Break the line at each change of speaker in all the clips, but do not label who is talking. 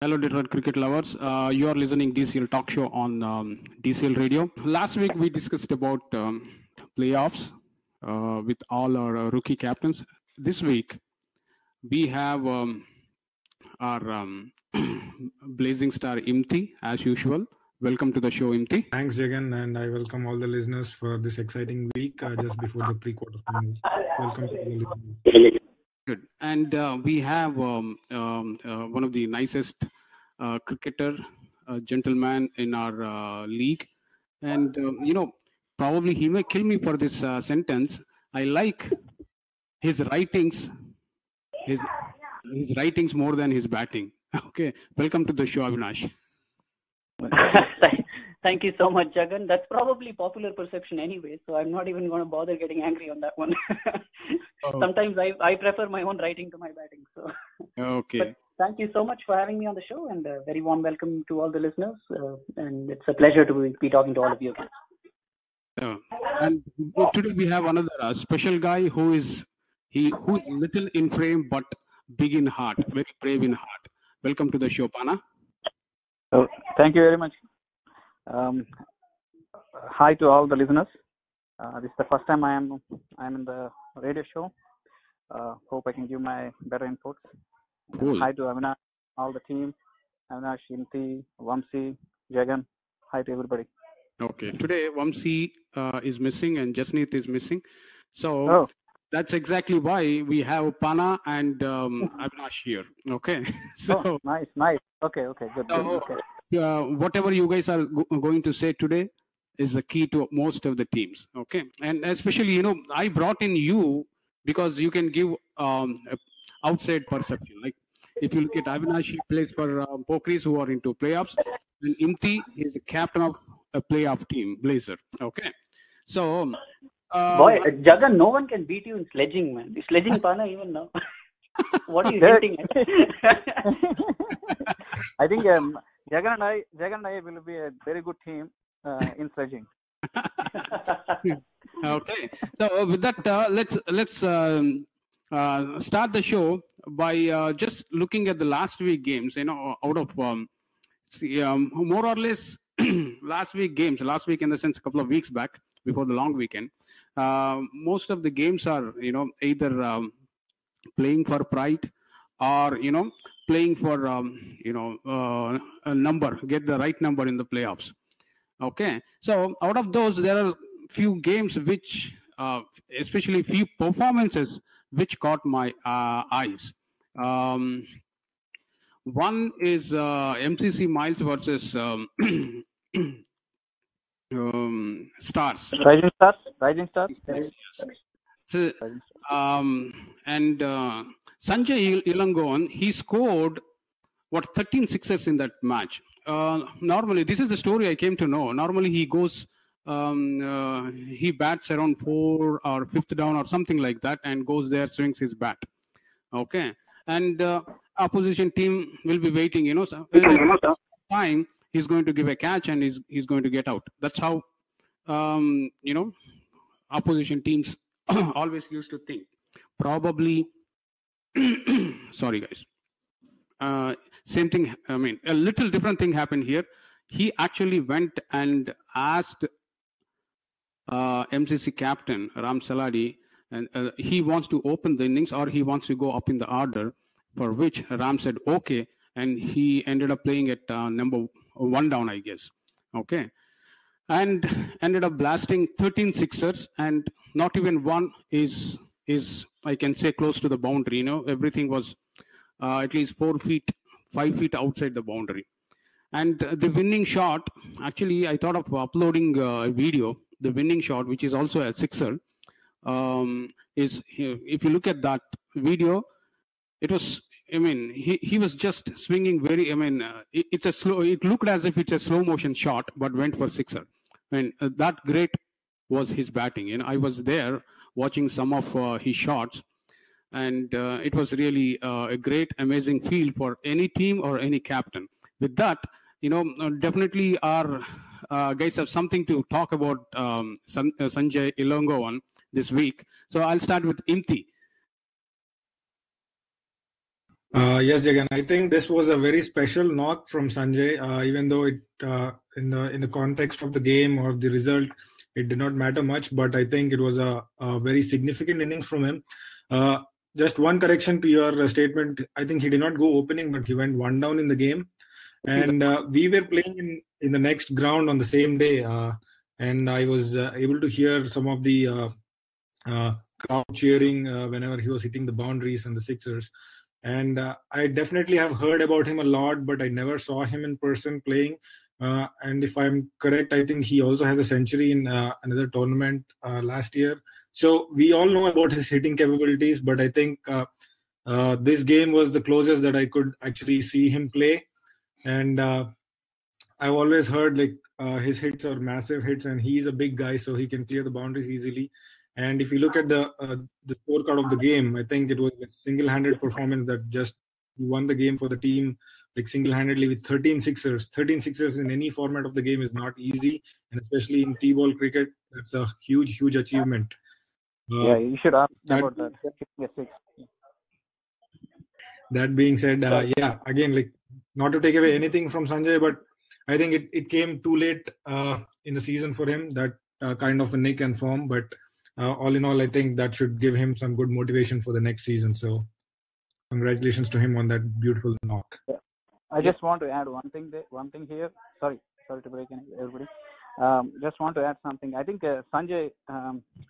Hello, Detroit cricket lovers. You are listening DCL Talk Show on DCL Radio. Last week we discussed about playoffs with all our rookie captains. This week we have our blazing star Imthi, as usual. Welcome to the show, Imthi.
Thanks, Jagan, and I welcome all the listeners for this exciting week just before the pre-quarterfinals. Welcome to the listeners.
Good. And we have one of the nicest cricketer, gentleman in our league. And, probably he may kill me for this sentence. I like his writings, his writings more than his batting. Okay. Welcome to the show, Avinash.
Thank you so much, Jagan. That's probably popular perception anyway, so I'm not even going to bother getting angry on that one. Sometimes I prefer my own writing to my batting. So.
Okay.
But thank you so much for having me on the show, and a very warm welcome to all the listeners. And it's a pleasure to be talking to all of you again.
And today we have another special guy who is little in frame but big in heart, very brave in heart. Welcome to the show, Pana.
Oh, thank you very much. Hi to all the listeners. This is the first time I'm in the radio show. Hope I can give my better inputs.
Cool.
Hi to Avinash, all the team. Avinash, Imthi, Vamsi, Jagan. Hi to everybody.
Okay. Today Vamsi is missing and Jasneet is missing. So that's exactly why we have Pana and Avinash here. Okay.
So nice. Okay, good. Okay.
Whatever you guys are going to say today is the key to most of the teams. Okay. And especially, I brought in you because you can give outside perception. Like if you look at Avinash, he plays for Pokris who are into playoffs. And Imthi is the captain of a playoff team, Blazer. Okay. So...
boy, Jagan, no one can beat you in sledging, man. Sledging Pana even now. What are you hinting at?
I think Jagan and I will be a very good team in sledging.
Okay. So with that, let's start the show by just looking at the last week games. Out of more or less last week games. Last week in the sense a couple of weeks back before the long weekend. Most of the games are either playing for pride or playing for a number, get the right number in the playoffs. Okay, so out of those there are few games which especially few performances which caught my eyes. One is MCC Miles versus Stars.
Rising Stars.
So, and Sanjay Elangovan, he scored 13 sixes in that match. Normally, this is the story I came to know. Normally, he goes, he bats around 4 or 5th down or something like that, and goes there, swings his bat. Okay, and opposition team will be waiting. Time he's going to give a catch and he's going to get out. That's how opposition teams always used to think. Probably, sorry guys. Same thing. I mean, a little different thing happened here. He actually went and asked MCC captain Ram Saladi, and he wants to open the innings or he wants to go up in the order. For which Ram said okay, and he ended up playing at number 1 down, I guess. Okay, and ended up blasting 13 sixers, and not even one is I can say close to the boundary. Everything was at least 4 feet, 5 feet outside the boundary. And the winning shot, actually, I thought of uploading a video. The winning shot, which is also a sixer, is if you look at that video, it was. I mean, he was just swinging very. I mean, it's a slow. It looked as if it's a slow motion shot, but went for sixer. I mean, that great was his batting. I was there watching some of his shots, and it was really a great, amazing feel for any team or any captain. With that, definitely our guys have something to talk about Sanjay Elangovan this week. So I'll start with Imthi.
Yes, Jagan. I think this was a very special knock from Sanjay. Even though it, in the context of the game or the result, it did not matter much. But I think it was a very significant innings from him. Just one correction to your statement. I think he did not go opening, but he went one down in the game. And we were playing in the next ground on the same day. And I was able to hear some of the crowd cheering whenever he was hitting the boundaries and the sixers. And I definitely have heard about him a lot, but I never saw him in person playing. And if I'm correct, I think he also has a century in another tournament last year. So we all know about his hitting capabilities, but I think this game was the closest that I could actually see him play. And I've always heard his hits are massive hits, and he's a big guy, so he can clear the boundaries easily. And if you look at the scorecard of the game, I think it was a single-handed performance that just won the game for the team, single-handedly with 13 sixers. 13 sixers in any format of the game is not easy, and especially in T-ball cricket, that's a huge, huge achievement.
Yeah, you should ask about that.
That being said, again, not to take away anything from Sanjay, but I think it came too late in the season for him, that kind of a nick and form. But all in all, I think that should give him some good motivation for the next season. So congratulations to him on that beautiful knock.
Yeah. I just want to add one thing here. Sorry to break in, everybody. Just want to add something. I think Sanjay,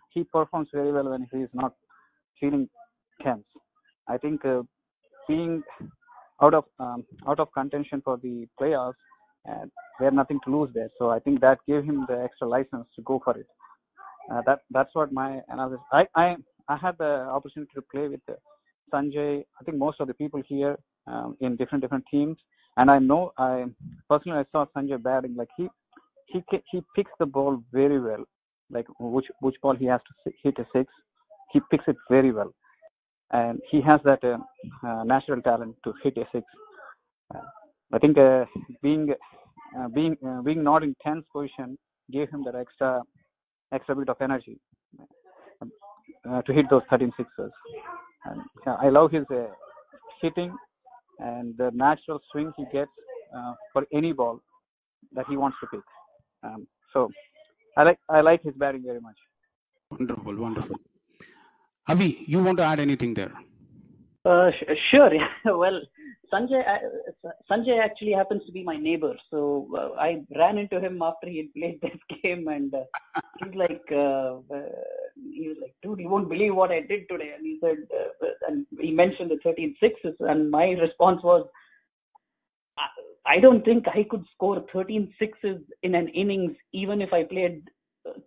he performs very well when he is not feeling tense. I think being out of contention for the playoffs, and they had nothing to lose there. So I think that gave him the extra license to go for it. That's what my analysis. I had the opportunity to play with Sanjay. I think most of the people here in different teams, and I personally saw Sanjay batting. He picks the ball very well. Like which ball he has to hit a six, he picks it very well, and he has that natural talent to hit a six. I think being not in tense position gave him that extra bit of energy to hit those 13 sixers. And I love his hitting and the natural swing he gets for any ball that he wants to pick. So I like his batting very much.
Wonderful. Avi, you want to add anything there?
Sure. Yeah. Well, Sanjay actually happens to be my neighbor, so I ran into him after he had played this game, and he was like, "Dude, you won't believe what I did today." And he said, and he mentioned the 13 sixes, and my response was, I don't think I could score 13 sixes in an innings, even if I played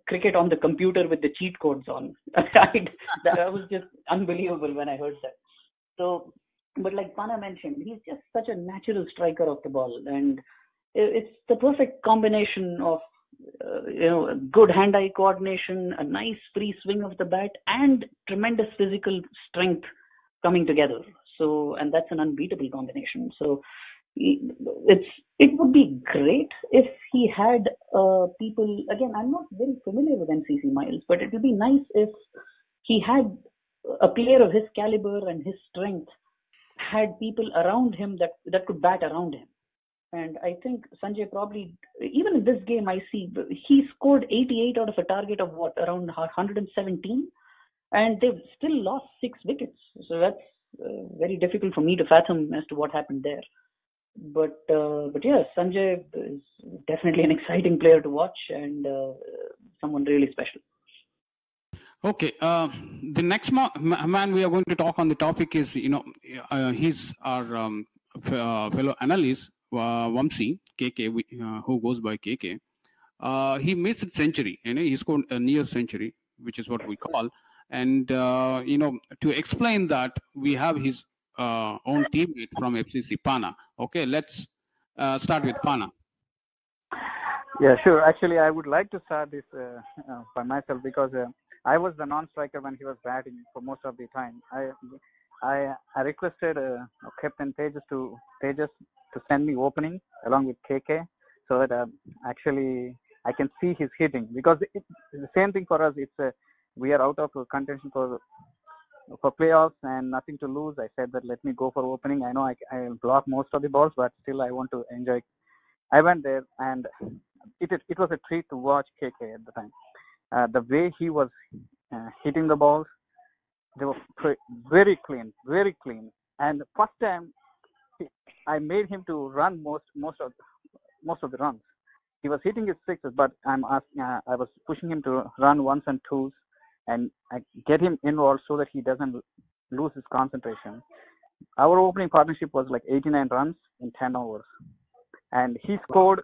cricket on the computer with the cheat codes on. That was just unbelievable when I heard that. So, but like Pana mentioned, he's just such a natural striker of the ball, and it's the perfect combination of good hand-eye coordination, a nice free swing of the bat, and tremendous physical strength coming together. So, and that's an unbeatable combination. So, it would be great if he had people. Again, I'm not very familiar with MCC Miles, but it would be nice if he had a player of his caliber and his strength had people around him that could bat around him. And I think Sanjay probably, even in this game, I see he scored 88 out of a target of around 117, and they've still lost 6 wickets. So that's very difficult for me to fathom as to what happened there. But yeah, Sanjay is definitely an exciting player to watch, and someone really special.
Okay, the next man we are going to talk on the topic is, he's our fellow analyst, Vamsi, KK, who goes by KK. He missed a century, he scored a near century, which is what we call. And, to explain that, we have his own teammate from FCC, Pana. Okay, let's start with Pana.
Yeah, sure. Actually, I would like to start this by myself because I was the non-striker when he was batting for most of the time. I requested Captain Tejas to send me opening along with KK so that actually I can see his hitting, because it's the same thing for us. It's we are out of contention for playoffs and nothing to lose, I said that let me go for opening. I know I'll block most of the balls, but still I want to enjoy. I went there, and it was a treat to watch KK at the time. The way he was hitting the balls, they were very clean, very clean. And first time, I made him to run most of the runs. He was hitting his sixes, but I was pushing him to run ones and twos, and I get him involved so that he doesn't lose his concentration. Our opening partnership was like 89 runs in 10 overs, and he scored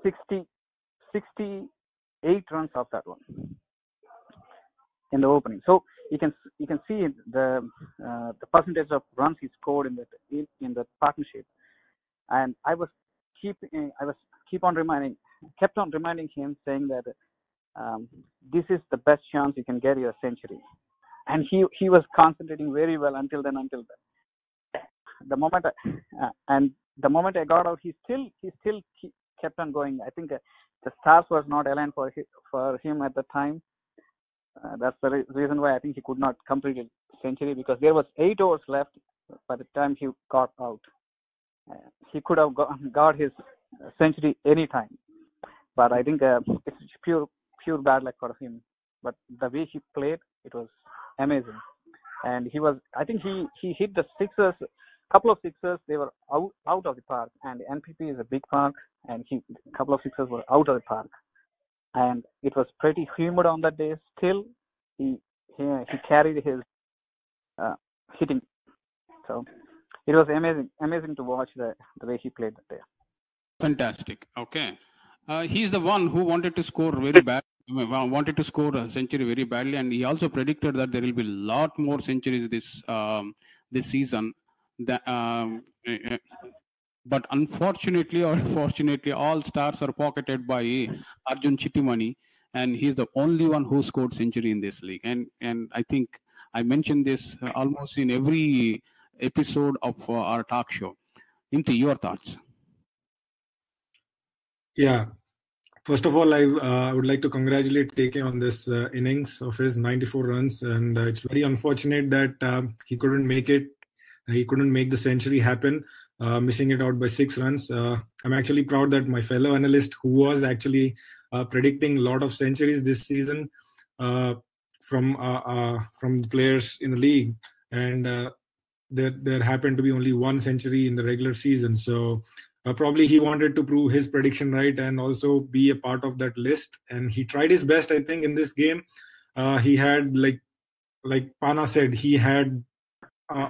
68 runs off that one in the opening. So you can see the percentage of runs he scored in the partnership, and I kept on reminding him, saying that this is the best chance you can get your century, and he was concentrating very well until then. The moment I got out, he still kept on going. I think the stars was not aligned for him at the time. That's the reason why I think he could not complete a century, because there was 8 overs left by the time he got out. He could have got his century anytime, but I think it's pure bad luck for him. But the way he played, it was amazing, and I think he hit the sixers, couple of sixers. They were out of the park, and NPP is a big park, and a couple of sixers were out of the park, and it was pretty humid on that day. Still, he carried his hitting. So it was amazing to watch the way he played that day.
Fantastic. Okay. He's the one who wanted to score very bad. Wanted to score a century very badly, and he also predicted that there will be a lot more centuries this season. But unfortunately or fortunately, all stars are pocketed by Arjun Chittimani, and he's the only one who scored century in this league. And I think I mentioned this almost in every episode of our talk show. Imthi, your thoughts?
Yeah. First of all, I would like to congratulate KK on this innings of his 94 runs, and it's very unfortunate that he couldn't make it. He couldn't make the century happen, missing it out by 6 runs. I'm actually proud that my fellow analyst, who was actually predicting a lot of centuries this season from the players in the league, and there happened to be only 1 century in the regular season. So probably he wanted to prove his prediction right and also be a part of that list. And he tried his best, I think, in this game. He had, like Pana said, he had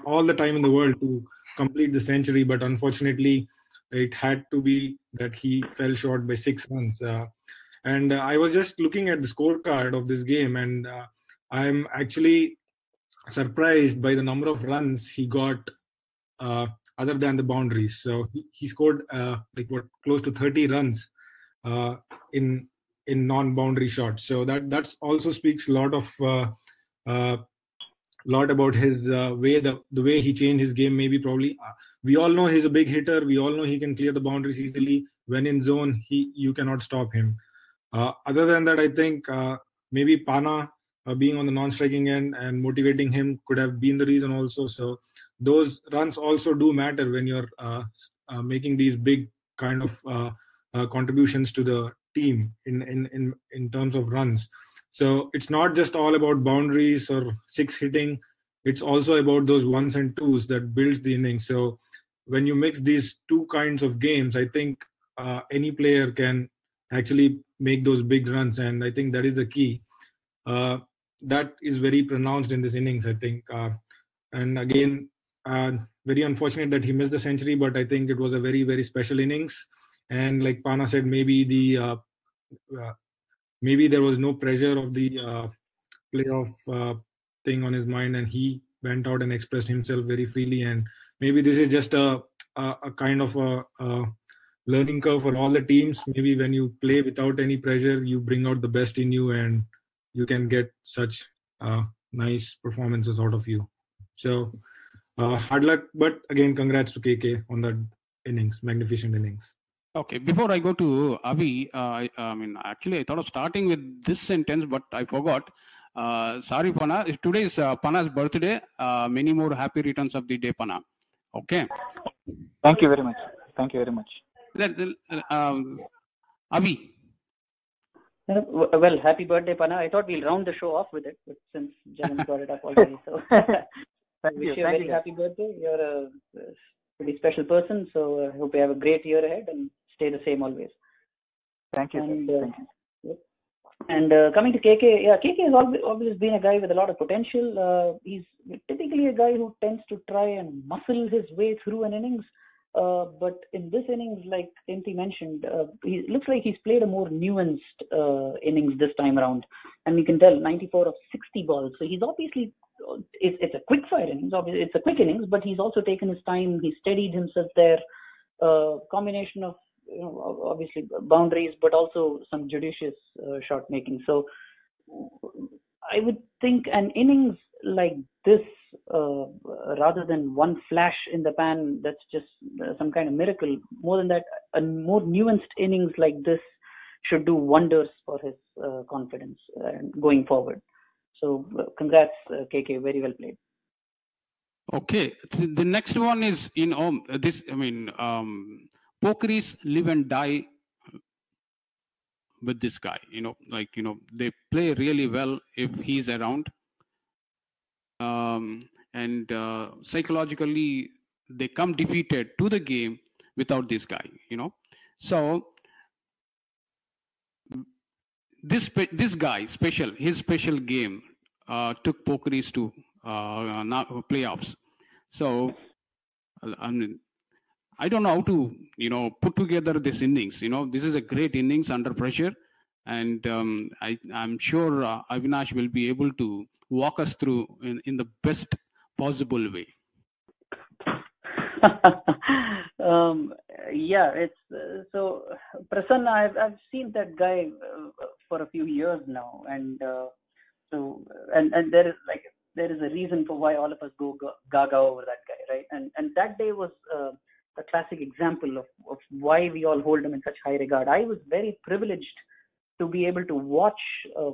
all the time in the world to complete the century, but unfortunately, it had to be that he fell short by 6 runs. And I was just looking at the scorecard of this game, and I'm actually surprised by the number of runs he got other than the boundaries. So he scored close to 30 runs in non-boundary shots. So that's also speaks a lot about his way, the way he changed his game. Maybe probably we all know he's a big hitter. We all know he can clear the boundaries easily. When in zone, you cannot stop him. Other than that, I think maybe Pana being on the non-striking end and motivating him could have been the reason also. So those runs also do matter when you're making these big kind of contributions to the team in terms of runs. So it's not just all about boundaries or 6 hitting. It's also about those ones and twos that builds the innings. So when you mix these 2 kinds of games, I think any player can actually make those big runs. And I think that is the key. That is very pronounced in this innings, I think. And again, very unfortunate that he missed the century, but I think it was a very, very special innings. And like Pana said, maybe there was no pressure of the playoff thing on his mind, and he went out and expressed himself very freely. And maybe this is just a kind of a learning curve for all the teams. Maybe when you play without any pressure, you bring out the best in you, and you can get such nice performances out of you. So hard luck, but again, congrats to KK on that innings, magnificent innings.
Okay, before I go to Avi, I thought of starting with this sentence, but I forgot. Sorry, Pana. Today is Pana's birthday. Many more happy returns of the day, Pana. Okay.
Thank you very much. Thank you very much.
Avi.
Well, happy birthday, Pana. I thought we'll round the show off with it, but since Jagan brought it up already, so wish you a very happy birthday. You're a pretty special person, so I hope you have a great year ahead and stay the same always.
Thank you.
And,
Thank you.
And coming to KK, yeah, KK has always been a guy with a lot of potential. He's typically a guy who tends to try and muscle his way through an innings. But in this innings, like Imthi mentioned, he looks like he's played a more nuanced innings this time around. And you can tell 94 of 60 balls. So he's obviously, it's a quick fire innings. Obviously, it's a quick innings, but he's also taken his time. He steadied himself there. Combination of, obviously boundaries, but also some judicious shot making. So I would think an innings like this, rather than one flash in the pan, that's just some kind of miracle. More than that, a more nuanced innings like this should do wonders for his confidence going forward. So congrats, KK, very well played.
Okay, the next one is pokeries live and die with this guy. They play really well if he's around, and psychologically they come defeated to the game without this guy. So this guy his special game took pokeries to playoffs. So I don't know how to put together this innings. This is a great innings under pressure, and I'm sure Avinash will be able to walk us through in the best possible way.
Yeah, it's so Prasanna. I've seen that guy for a few years now, and there is a reason for why all of us go gaga over that guy, right? And that day was a classic example of why we all hold him in such high regard. I was very privileged to be able to watch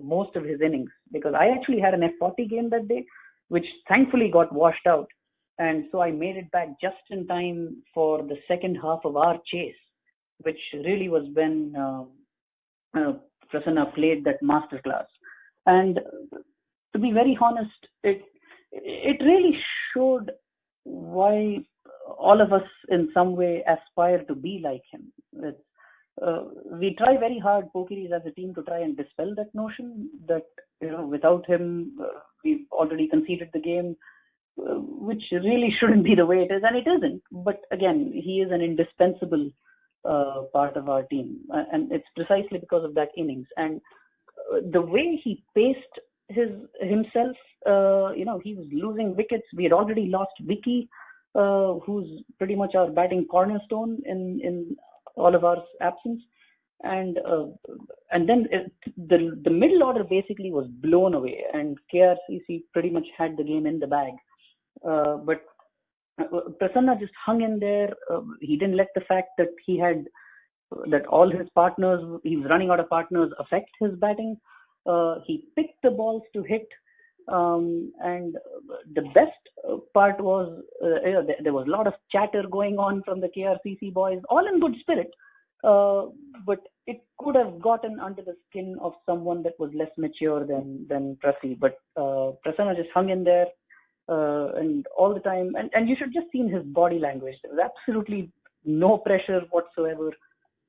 most of his innings, because I actually had an F40 game that day, which thankfully got washed out. And so I made it back just in time for the second half of our chase, which really was when Prasanna played that masterclass. And to be very honest, it really showed why all of us in some way aspire to be like him. We try very hard, Pokeries as a team, to try and dispel that notion that without him we've already conceded the game, which really shouldn't be the way it is, and it isn't. But again, he is an indispensable part of our team, and it's precisely because of that innings and the way he paced himself. He was losing wickets. We had already lost Vicky, who's pretty much our batting cornerstone in all of our absence, and then the middle order basically was blown away, and KRCC pretty much had the game in the bag. But Prasanna just hung in there. He didn't let the fact that that all his partners, he was running out of partners, affect his batting. He picked the balls to hit, and the best part was there was a lot of chatter going on from the KRCC boys, all in good spirit, but it could have gotten under the skin of someone that was less mature than Prasi. But Prasanna just hung in there, and all the time, and you should just seen his body language. There was absolutely no pressure whatsoever.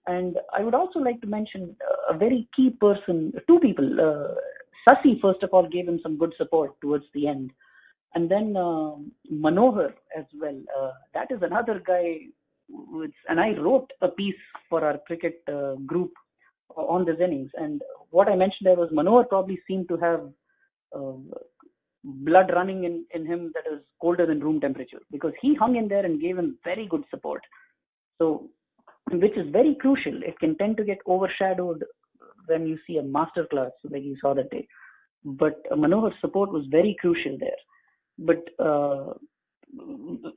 And I would also like to mention a very key person, two people. Sasi, first of all, gave him some good support towards the end. And then Manohar as well. That is another guy. And I wrote a piece for our cricket group on this innings. And what I mentioned there was Manohar probably seemed to have blood running in him that is colder than room temperature, because he hung in there and gave him very good support. So, which is very crucial. It can tend to get overshadowed when you see a masterclass like you saw that day. But Manohar's support was very crucial there. But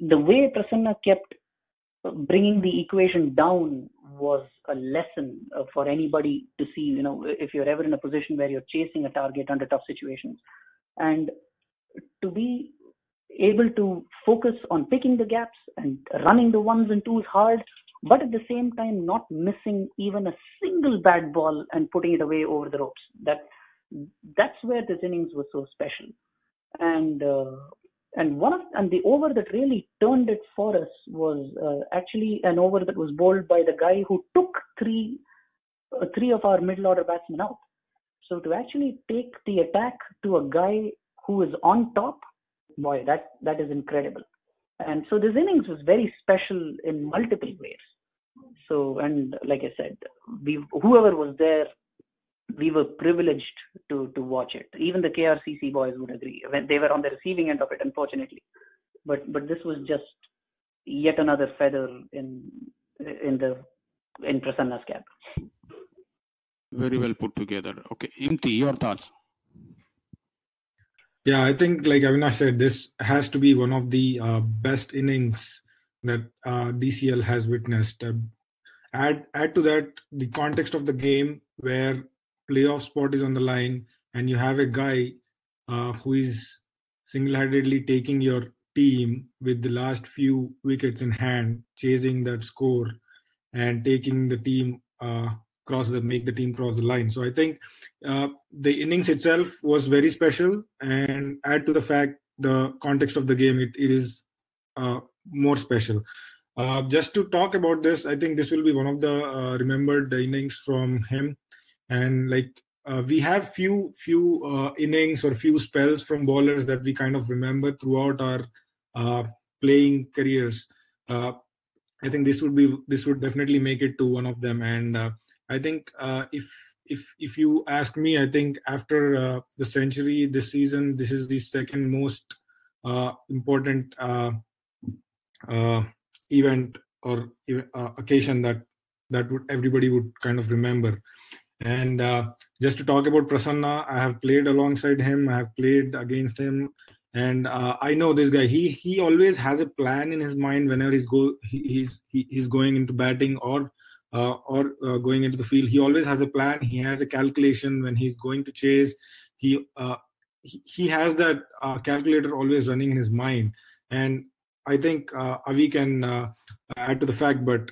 the way Prasanna kept bringing the equation down was a lesson for anybody to see, if you're ever in a position where you're chasing a target under tough situations, and to be able to focus on picking the gaps and running the ones and twos hard, but at the same time not missing even a single bad ball and putting it away over the ropes. That's where this innings was so special. And the over that really turned it for us was actually an over that was bowled by the guy who took three of our middle order batsmen out. So to actually take the attack to a guy who is on top, boy, that is incredible. And so this innings was very special in multiple ways. So, and like I said, whoever was there, we were privileged to watch it. Even the KRCC boys would agree. When they were on the receiving end of it, unfortunately. But this was just yet another feather in Prasanna's cap.
Very well put together. Okay, Imthi, your thoughts?
Yeah, I think like Avinash said, this has to be one of the best innings that DCL has witnessed. Add to that the context of the game where playoff spot is on the line and you have a guy who is single-handedly taking your team with the last few wickets in hand, chasing that score and taking the team make the team cross the line. So I think the innings itself was very special, and add to the fact the context of the game, it is more special. Just to talk about this, I think this will be one of the remembered innings from him. And we have few innings or few spells from bowlers that we kind of remember throughout our playing careers. I think this would definitely make it to one of them. And I think if you ask me, I think after the century this season, this is the second most important event or occasion that everybody would kind of remember. And just to talk about Prasanna, I have played alongside him, I have played against him, and I know this guy. He always has a plan in his mind whenever he's going into batting or going into the field. He always has a plan. He has a calculation when he's going to chase. He has that calculator always running in his mind. And I think Avi can add to the fact, but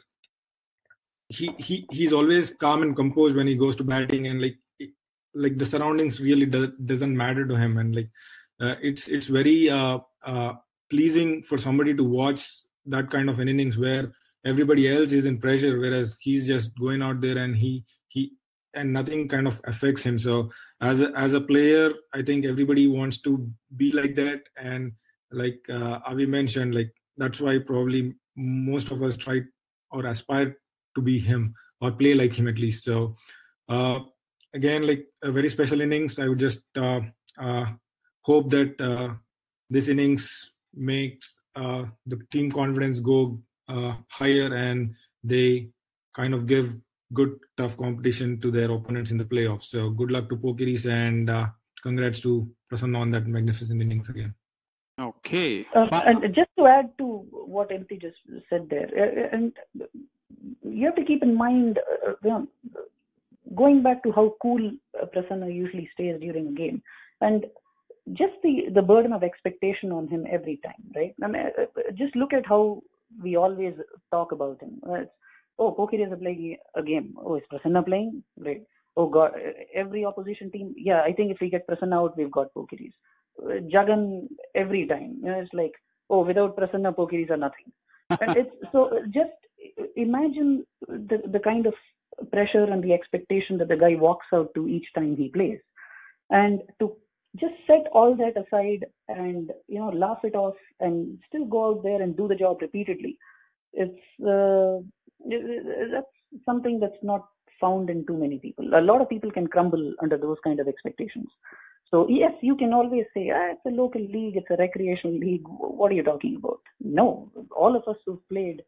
he's always calm and composed when he goes to batting, and like the surroundings really doesn't matter to him. And it's very pleasing for somebody to watch that kind of an innings where everybody else is in pressure, whereas he's just going out there and he nothing kind of affects him. So as a player, I think everybody wants to be like that. And like Avi mentioned, that's why probably most of us try or aspire to be him or play like him at least. So again, a very special innings. I would just hope that this innings makes the team confidence go higher, and they kind of give good tough competition to their opponents in the playoffs. So good luck to Pokiris, and congrats to Prasanna on that magnificent innings again.
Okay.
And just to add to what Imthi just said there, and you have to keep in mind, going back to how cool Prasanna usually stays during a game, and just the burden of expectation on him every time, right? I mean, just look at how we always talk about him. Pokiris is playing a game. Oh, is Prasanna playing? Right. Oh God, every opposition team. Yeah, I think if we get Prasanna out, we've got Pokiris. Jagan every time. It's like, without Prasanna, Pokiris are nothing. And it's so just imagine the kind of pressure and the expectation that the guy walks out to each time he plays, and to just set all that aside and laugh it off and still go out there and do the job repeatedly. It's that's something that's not found in too many people. A lot of people can crumble under those kind of expectations. So yes, you can always say, it's a local league, it's a recreational league. What are you talking about? No, all of us who've played,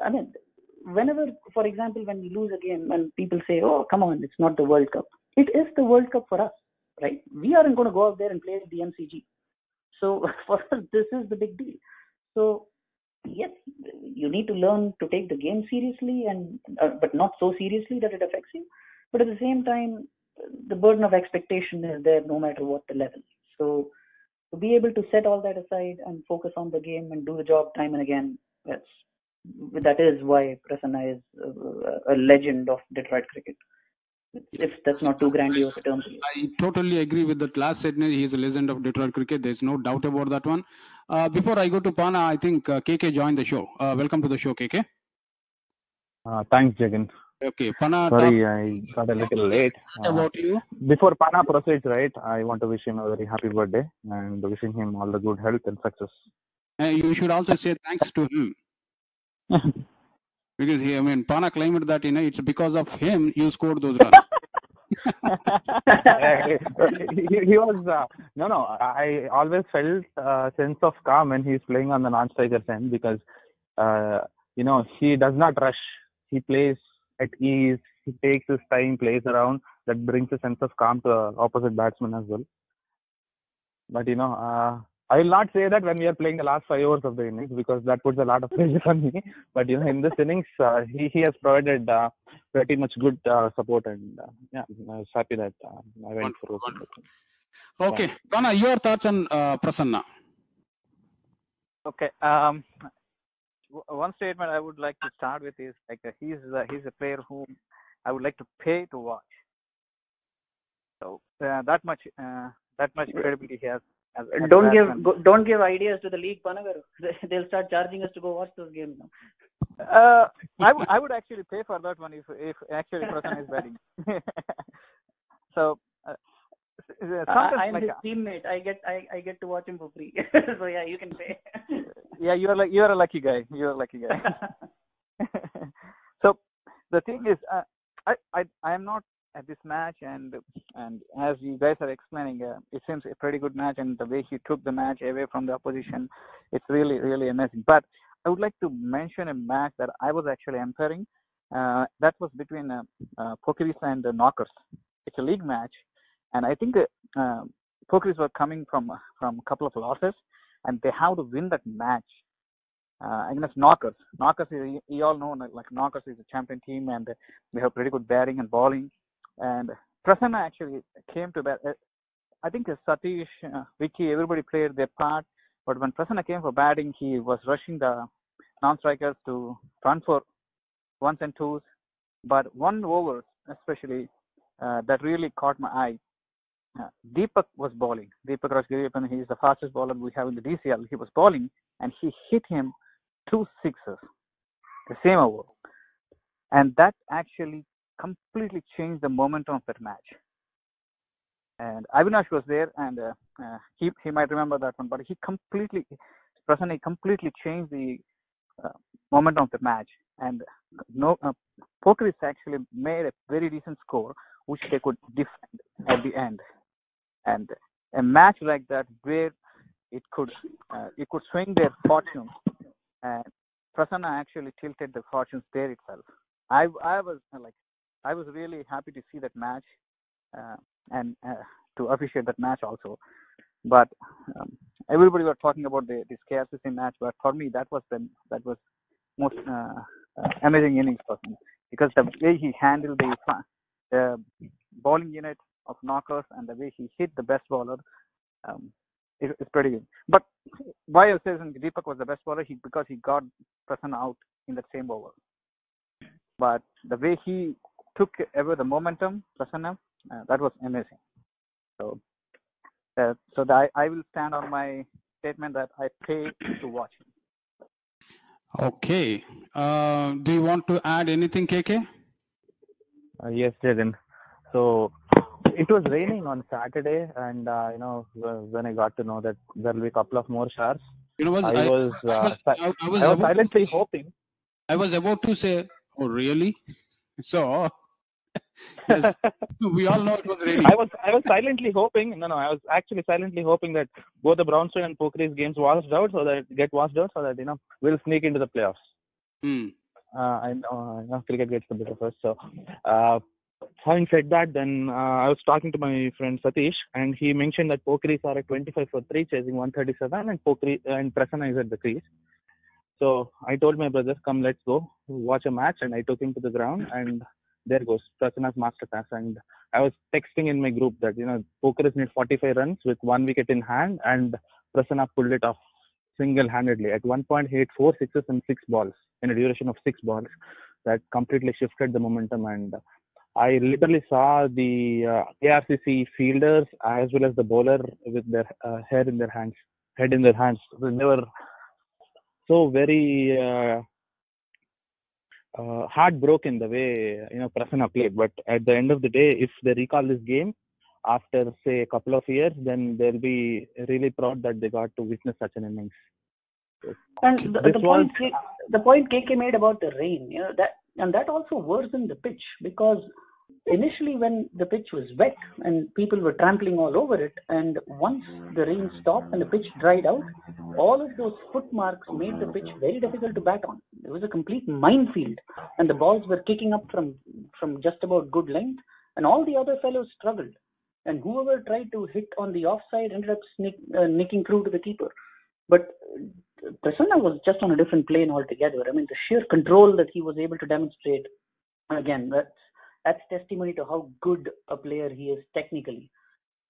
I mean, whenever, for example, when we lose a game and people say, oh, come on, it's not the World Cup. It is the World Cup for us, right? We aren't going to go out there and play the MCG. So for us, this is the big deal. So yes, you need to learn to take the game seriously, and but not so seriously that it affects you. But at the same time, the burden of expectation is there no matter what the level. So to be able to set all that aside and focus on the game and do the job time and again, that is why Prasanna is a legend of Detroit cricket. If that's not too grandiose a term to use.
I totally agree with that last statement. He is a legend of Detroit cricket. There's no doubt about that one. Before I go to Pana, I think KK joined the show. Welcome to the show, KK.
Thanks, Jagan.
Okay, Pana.
Sorry, I got a little late.
About you?
Before Pana proceeds, right, I want to wish him a very happy birthday and wishing him all the good health and success.
You should also say thanks to him. Because Pana claimed that it's because of him you scored those runs.
he was I always felt a sense of calm when he's playing on the non-striker end because he does not rush. He plays at ease. He takes his time, plays around. That brings a sense of calm to opposite batsmen as well. But I will not say that when we are playing the last 5 overs of the innings because that puts a lot of pressure on me. But in this innings, he has provided pretty much good support, and I was happy that I went for it.
Okay, Pana, your thoughts on Prasanna?
Okay, one statement I would like to start with is he's a player whom I would like to pay to watch. So that much credibility he has.
Don't give ideas to the league, Panagaru. They'll start charging us to go watch those games now.
I would actually pay for that one if actually Prasanna is batting. So
I'm his teammate. I get to watch him for free. So yeah, you can pay.
Yeah, you are a lucky guy. So the thing is, I am not at this match, and as you guys are explaining, it seems a pretty good match, and the way he took the match away from the opposition, it's really, really amazing. But I would like to mention a match that I was actually umpiring. That was between Pokiris and Knockers. It's a league match, and I think Pokiris were coming from a couple of losses, and they have to win that match against Knockers. Knockers, you all know, like Knockers is a champion team, and they have pretty good batting and bowling. And Prasanna actually came to bat. I think Satish, Vicky, everybody played their part. But when Prasanna came for batting, he was rushing the non-strikers to run for ones and twos. But one over, especially, that really caught my eye. Deepak was bowling. Deepak Rajgiripan, he is the fastest bowler we have in the DCL. He was bowling, and he hit him 2 sixes, the same over. And that actually completely changed the momentum of that match. And Avinash was there, and he might remember that one, but Prasanna completely changed the momentum of the match. And Pokiris actually made a very decent score, which they could defend at the end. And a match like that, where it could swing their fortunes, and Prasanna actually tilted the fortunes there itself. I was really happy to see that match and to appreciate that match also. But everybody was talking about the scarcity match, but for me that was most amazing innings for me, because the way he handled the bowling unit of Knockers and the way he hit the best bowler, it's pretty good. But why I was saying Deepak was the best bowler, because he got Prasanna out in that same over. But the way he took away the momentum, Prasanna, that was amazing. So I will stand on my statement that I pay to watch him.
Okay. Do you want to add anything, KK?
Yes, Jagan. So it was raining on Saturday, and when I got to know that there will be a couple of more showers, I was silently hoping.
I was about to say, oh really? So yes, we all know it was raining.
I was silently hoping. I was actually silently hoping that both the Brownstone and Pokiris games get washed out, so that we'll sneak into the playoffs. I know cricket gets the better first. So having said that, then I was talking to my friend Satish, and he mentioned that Pokiris are at 25 for 3, chasing 137, and Prasanna is at the crease. So I told my brother, come, let's go watch a match. And I took him to the ground, and there goes Prasanna's masterclass. And I was texting in my group that, Pokerers need 45 runs with 1 wicket in hand, and Prasanna pulled it off single-handedly. At one point, he hit 4 sixes and 6 balls in a duration of 6 balls. That completely shifted the momentum, and I literally saw the GLCC fielders as well as the bowler with their head in their hands. They were so very heartbroken the way Prasanna played. But at the end of the day, if they recall this game after say a couple of years, then they'll be really proud that they got to witness such an innings.
And the point KK made about the rain, that also worsened the pitch, because initially when the pitch was wet and people were trampling all over it, and once the rain stopped and the pitch dried out, all of those footmarks made the pitch very difficult to bat on. It was a complete minefield, and the balls were kicking up from just about good length, and all the other fellows struggled, and whoever tried to hit on the offside ended up nicking through to the keeper. But Prasanna was just on a different plane altogether. I mean, the sheer control that he was able to demonstrate, again, that's testimony to how good a player he is technically.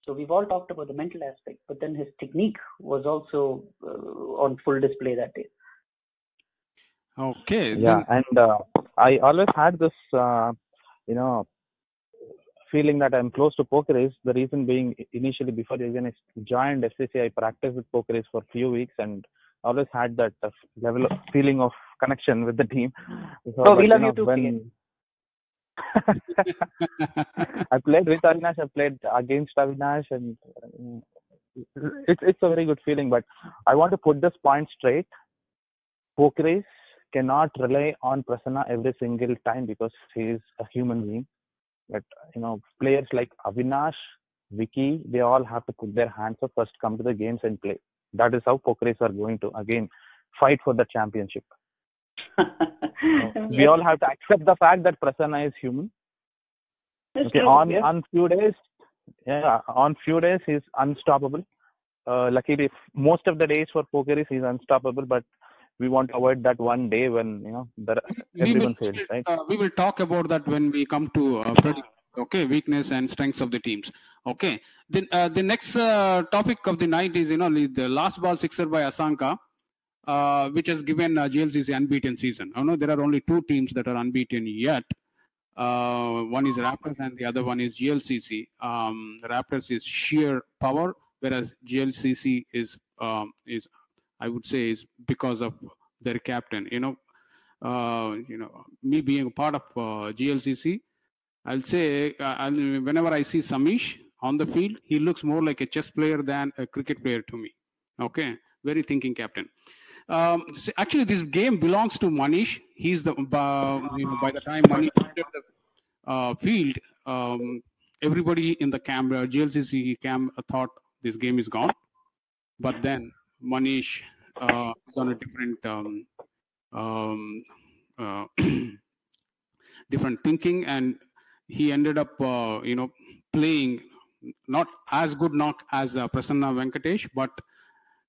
So we've all talked about the mental aspect, but then his technique was also on full display that day.
Okay.
Yeah, and I always had this, feeling that I'm close to Poker. The reason being, initially before I joined FCC, I practiced with Poker for a few weeks, and always had that level of feeling of connection with the team.
So we love you too.
I played with Avinash, I played against Avinash, and it's a very good feeling. But I want to put this point straight. Poker cannot rely on Prasanna every single time, because he is a human being. But players like Avinash, Vicky, they all have to put their hands up first, come to the games and play. That is how Pokerers are going to again fight for the championship. We all have to accept the fact that Prasanna is human. Okay, on few days he's unstoppable. Luckily, most of the days for Pokerers he's unstoppable, but we want to avoid that one day when everyone fails, right?
We will talk about that when we come to weakness and strengths of the teams. Okay, then the next topic of the night is the last ball sixer by Asanka, which has given GLCC unbeaten season. There are only 2 teams that are unbeaten yet. One is Raptors and the other one is GLCC. Raptors is sheer power, whereas GLCC is I would say is because of their captain. Me being a part of GLCC, I'll say whenever I see Samish on the field, he looks more like a chess player than a cricket player to me. Okay, very thinking captain. Actually, this game belongs to Manish. He's the by the time Manish entered the field, everybody in the GLCC camp thought this game is gone. But then Manish is on a different different thinking, and he ended up playing not as good knock as Prasanna Venkatesh, but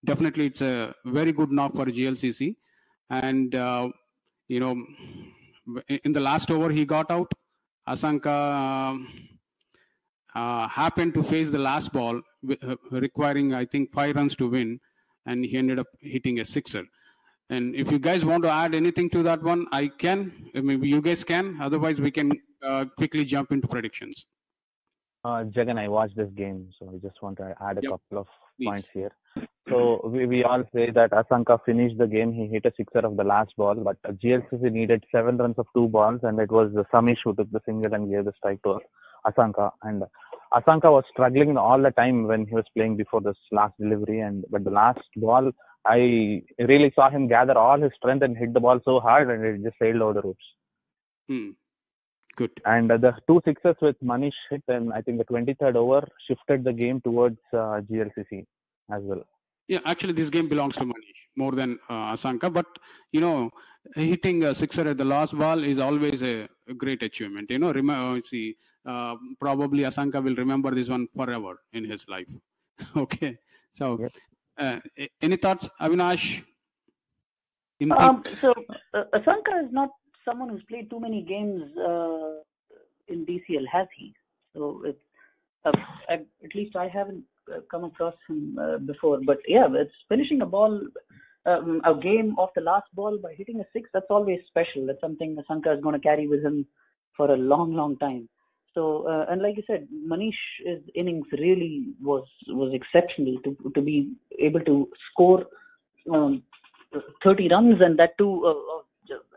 definitely it's a very good knock for GLCC. And in the last over he got out. Asanka happened to face the last ball, requiring I think 5 runs to win, and he ended up hitting a sixer. And if you guys want to add anything to that one, I can. Maybe you guys can. Otherwise, we can quickly jump into predictions.
Jagan, I watched this game, so I just want to add a couple of points here. So we all say that Asanka finished the game. He hit a sixer of the last ball, but GLCC needed 7 runs of 2 balls, and it was Samish who took the single and gave the strike to Asanka. And Asanka was struggling all the time when he was playing before this last delivery, but the last ball, I really saw him gather all his strength and hit the ball so hard, and it just sailed over the ropes.
Good.
And the 2 sixes with Manish hit, and I think the 23rd over shifted the game towards GLCC as well.
Yeah, actually, this game belongs to Manish more than Asanka. But hitting a sixer at the last ball is always a great achievement. Probably Asanka will remember this one forever in his life. Okay. So, any thoughts, Avinash?
So Asanka is not someone who's played too many games in DCL, has he? So it's at least I haven't come across him before. But yeah, it's finishing a ball, a game off the last ball by hitting a six. That's always special. That's something Asanka is going to carry with him for a long, long time. So and like you said, Manish's innings really was exceptional to be able to score 30 runs, and that too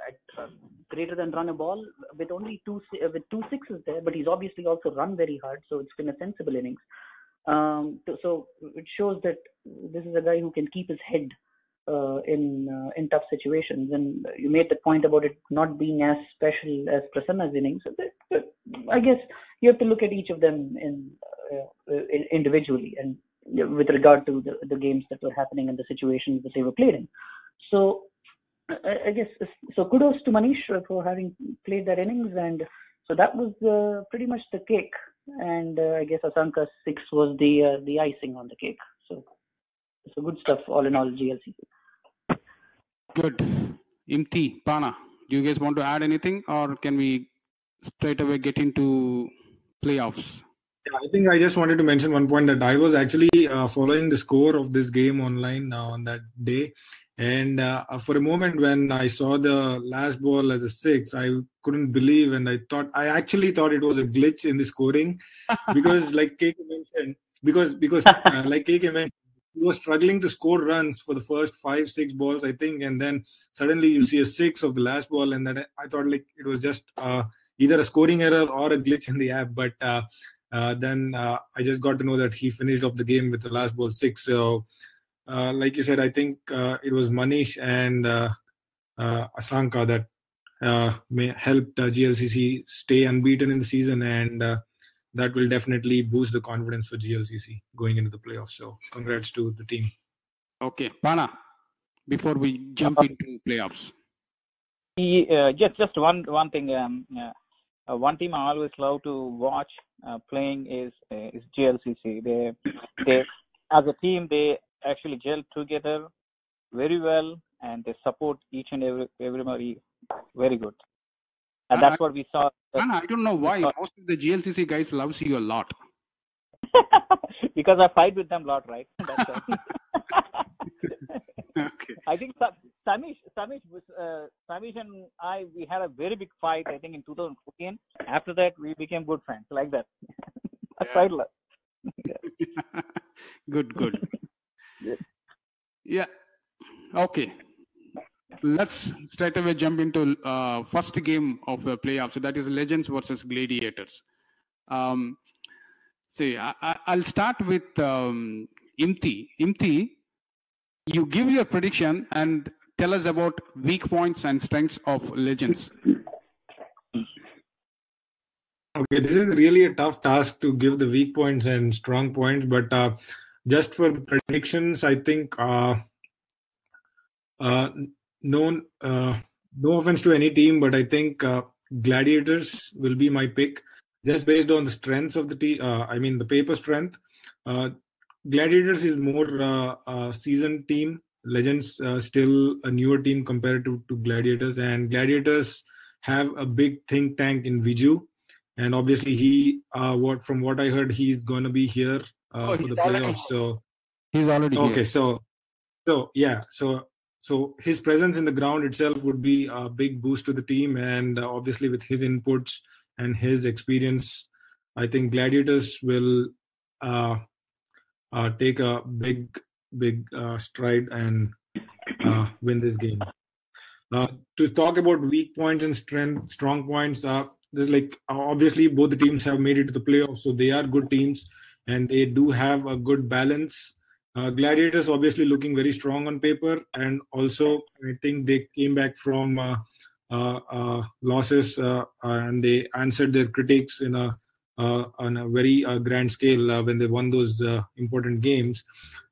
at greater than run a ball with only two sixes there. But he's obviously also run very hard, so it's been a sensible innings. So it shows that this is a guy who can keep his head in tough situations. And you made the point about it not being as special as Prasanna's innings. So I guess you have to look at each of them individually and with regard to the games that were happening and the situations that they were played in. So I guess so. Kudos to Manish for having played that innings, and so that was pretty much the cake. And I guess Asanka's six was the icing on the cake. So good stuff all in all, GLCC.
Good. Imthi, Pana, do you guys want to add anything, or can we straight away get into playoffs?
Yeah, I think I just wanted to mention one point that I was actually following the score of this game online on that day. And for a moment when I saw the last ball as a six, I couldn't believe, and I actually thought it was a glitch in the scoring because, like KK mentioned, like KK mentioned, he was struggling to score runs for the first 5-6 balls, I think, and then suddenly you see a six of the last ball, and then I thought like it was just either a scoring error or a glitch in the app. But then I just got to know that he finished off the game with the last ball six. So. Like you said, I think it was Manish and Asanka that may help GLCC stay unbeaten in the season, and that will definitely boost the confidence for GLCC going into the playoffs. So, congrats to the team.
Okay, Pana, before we jump into playoffs.
Just one thing. One team I always love to watch playing is GLCC. They as a team they actually gel together very well, and they support each and everybody very good. And that's what we saw.
Anna, I don't know why most of the GLCC guys loves you a lot.
Because I fight with them a lot, right? That's why.
Okay.
I think Samish and I, we had a very big fight, I think, in 2014. After that, we became good friends, like that.
Yeah. Good. Yeah. Okay. Let's straight away jump into first game of the playoffs. So that is Legends versus Gladiators. I'll start with Imthi. Imthi, you give your prediction and tell us about weak points and strengths of Legends.
Okay, this is really a tough task to give the weak points and strong points, but just for predictions, I think no offense to any team, but I think Gladiators will be my pick, just based on the strengths of the team. I mean, the paper strength. Gladiators is more seasoned team. Legends still a newer team compared to Gladiators, and Gladiators have a big think tank in Viju, and obviously he, from what I heard, he's going to be here for the playoffs. So
he's already
okay.
Here.
So his presence in the ground itself would be a big boost to the team, and obviously with his inputs and his experience, I think Gladiators will take a big stride and win this game. To talk about weak points and strong points, there's obviously both the teams have made it to the playoffs, so they are good teams and they do have a good balance. Gladiators obviously looking very strong on paper, and also I think they came back from losses and they answered their critics on a very grand scale when they won those important games.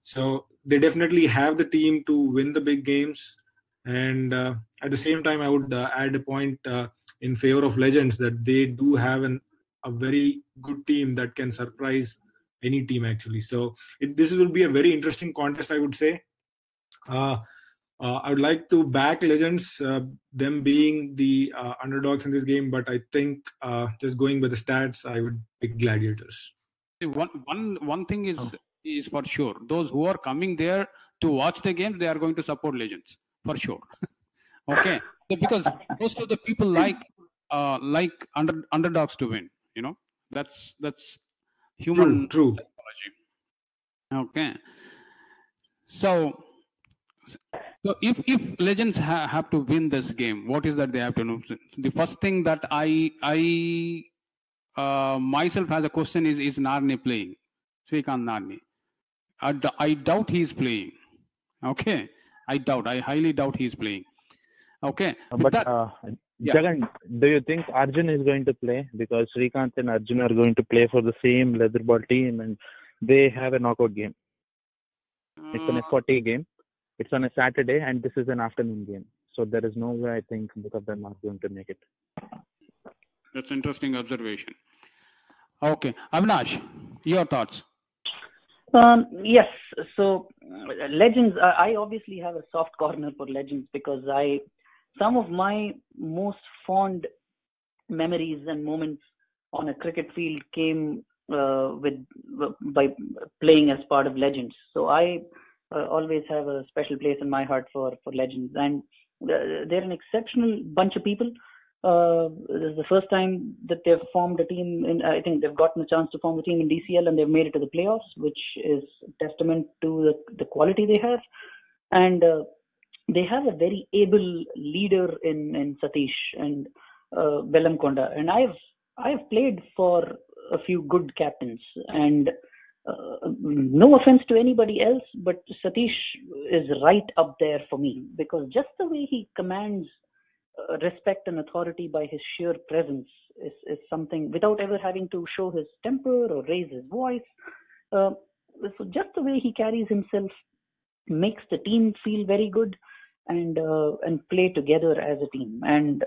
So they definitely have the team to win the big games. And at the same time, I would add a point in favor of Legends that they do have a very good team that can surprise any team, actually. So this will be a very interesting contest, I would say. I would like to back Legends, them being the underdogs in this game, but I think just going by the stats, I would pick Gladiators.
One thing is for sure. Those who are coming there to watch the game, they are going to support Legends for sure. Okay, so because most of the people like underdogs to win. You know, that's human
True.
psychology. Okay, so if Legends have to win this game, what is that they have to know? The first thing that I myself as a question is Narni playing? Shrikant Narni. I doubt he's playing. Okay, I highly doubt he's playing. Okay,
but Jagan, do you think Arjun is going to play? Because Srikanth and Arjun are going to play for the same leather ball team, and they have a knockout game. It's an F40 game. It's on a Saturday, and this is an afternoon game. So there is no way I think both of them are going to make it.
That's interesting observation. Okay, Avinash, your thoughts?
Yes. So Legends, I obviously have a soft corner for Legends because some of my most fond memories and moments on a cricket field came by playing as part of Legends. So I always have a special place in my heart for Legends, and they're an exceptional bunch of people. This is the first time that they've formed a team. I think they've gotten a chance to form a team in DCL, and they've made it to the playoffs, which is testament to the quality they have. And they have a very able leader in Satish and Jagan Konda. And I've played for a few good captains, and no offense to anybody else, but Satish is right up there for me because just the way he commands respect and authority by his sheer presence is something without ever having to show his temper or raise his voice. So just the way he carries himself makes the team feel very good and play together as a team. And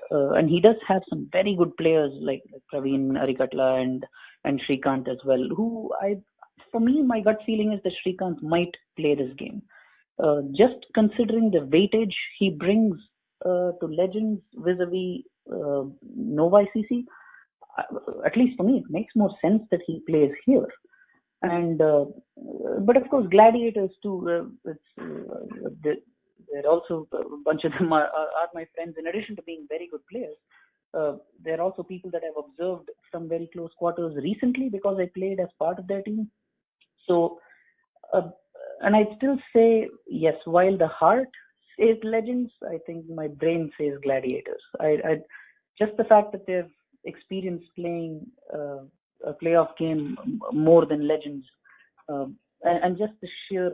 he does have some very good players like Praveen Arikatla and Srikanth as well, who for me, my gut feeling is that Srikanth might play this game. Just considering the weightage he brings to Legends vis-a-vis Nova ICC, at least for me, it makes more sense that he plays here. And but of course, Gladiators too. They're also a bunch of them are my friends. In addition to being very good players, they're also people that I've observed from very close quarters recently because I played as part of their team. So, and I'd still say yes. While the heart says Legends, I think my brain says Gladiators. I just the fact that they've experienced playing a playoff game more than Legends, and just the sheer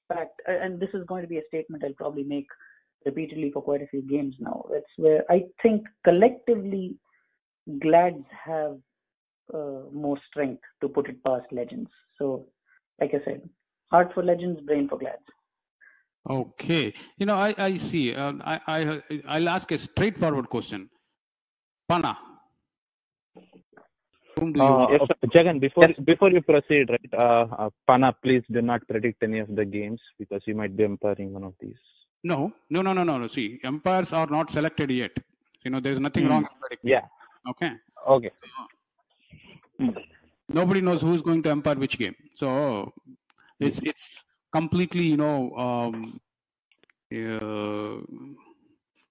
fact, and this is going to be a statement I'll probably make repeatedly for quite a few games now. That's where I think collectively Glads have more strength to put it past Legends. So, like I said, heart for Legends, brain for Glads.
Okay, I see. I'll ask a straightforward question. Pana, whom do you
Jagan, before you proceed, right? Pana, please do not predict any of the games because you might be umpiring one of these.
No. See, umpires are not selected yet. There's nothing wrong with predicting.
Yeah. Okay.
Nobody knows who's going to umpire which game. So it's completely,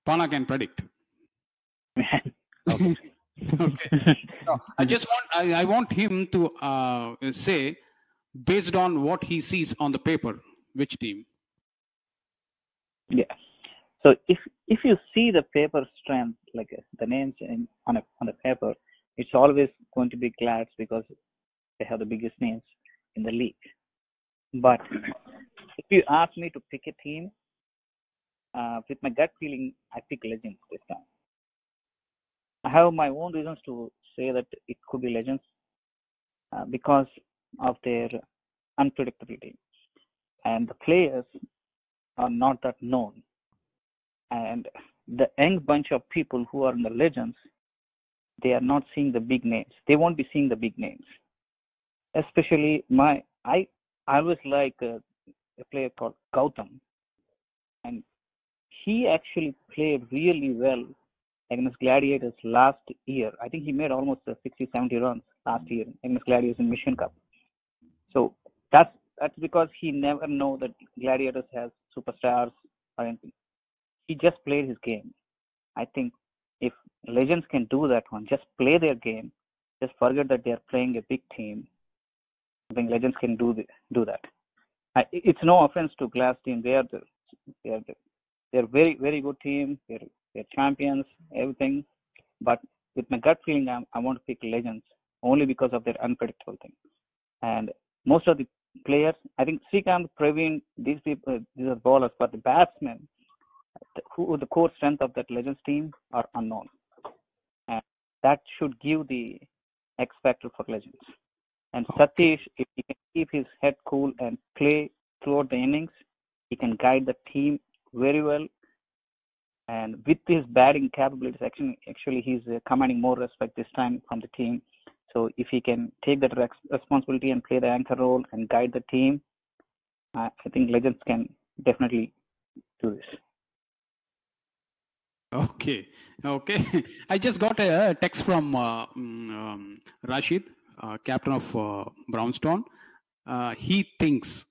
Pana can predict. Okay. No, I want him to say, based on what he sees on the paper, which team.
Yeah. So if you see the paper strength, like the names on a paper, it's always going to be Glads because they have the biggest names in the league. But if you ask me to pick a team, with my gut feeling, I pick Legends this time. I have my own reasons to say that it could be Legends because of their unpredictability. And the players are not that known. And the young bunch of people who are in the Legends, they are not seeing the big names. They won't be seeing the big names. Especially I always like a player called Gautam. And he actually played really well against Gladiators last year. I think he made almost 60, 70 runs last year against Gladiators in Mission Cup. So that's because he never know that Gladiators has superstars or anything. He just played his game. I think if Legends can do that one, just play their game, just forget that they are playing a big team. I think Legends can do that. It's no offense to Glass team. They're very, very good team. They're champions, everything. But with my gut feeling, I want to pick Legends only because of their unpredictable thing. And most of the players, I think Srikanth, Praveen, these people, these are bowlers, but the batsmen, who the core strength of that Legends team are unknown. And that should give the X factor for Legends. And Satish, if he can keep his head cool and play throughout the innings, he can guide the team very well. And with his batting capabilities, actually he's commanding more respect this time from the team. So if he can take that responsibility and play the anchor role and guide the team, I think Legends can definitely do this.
Okay. I just got a text from Rashid, captain of Brownstone. He thinks,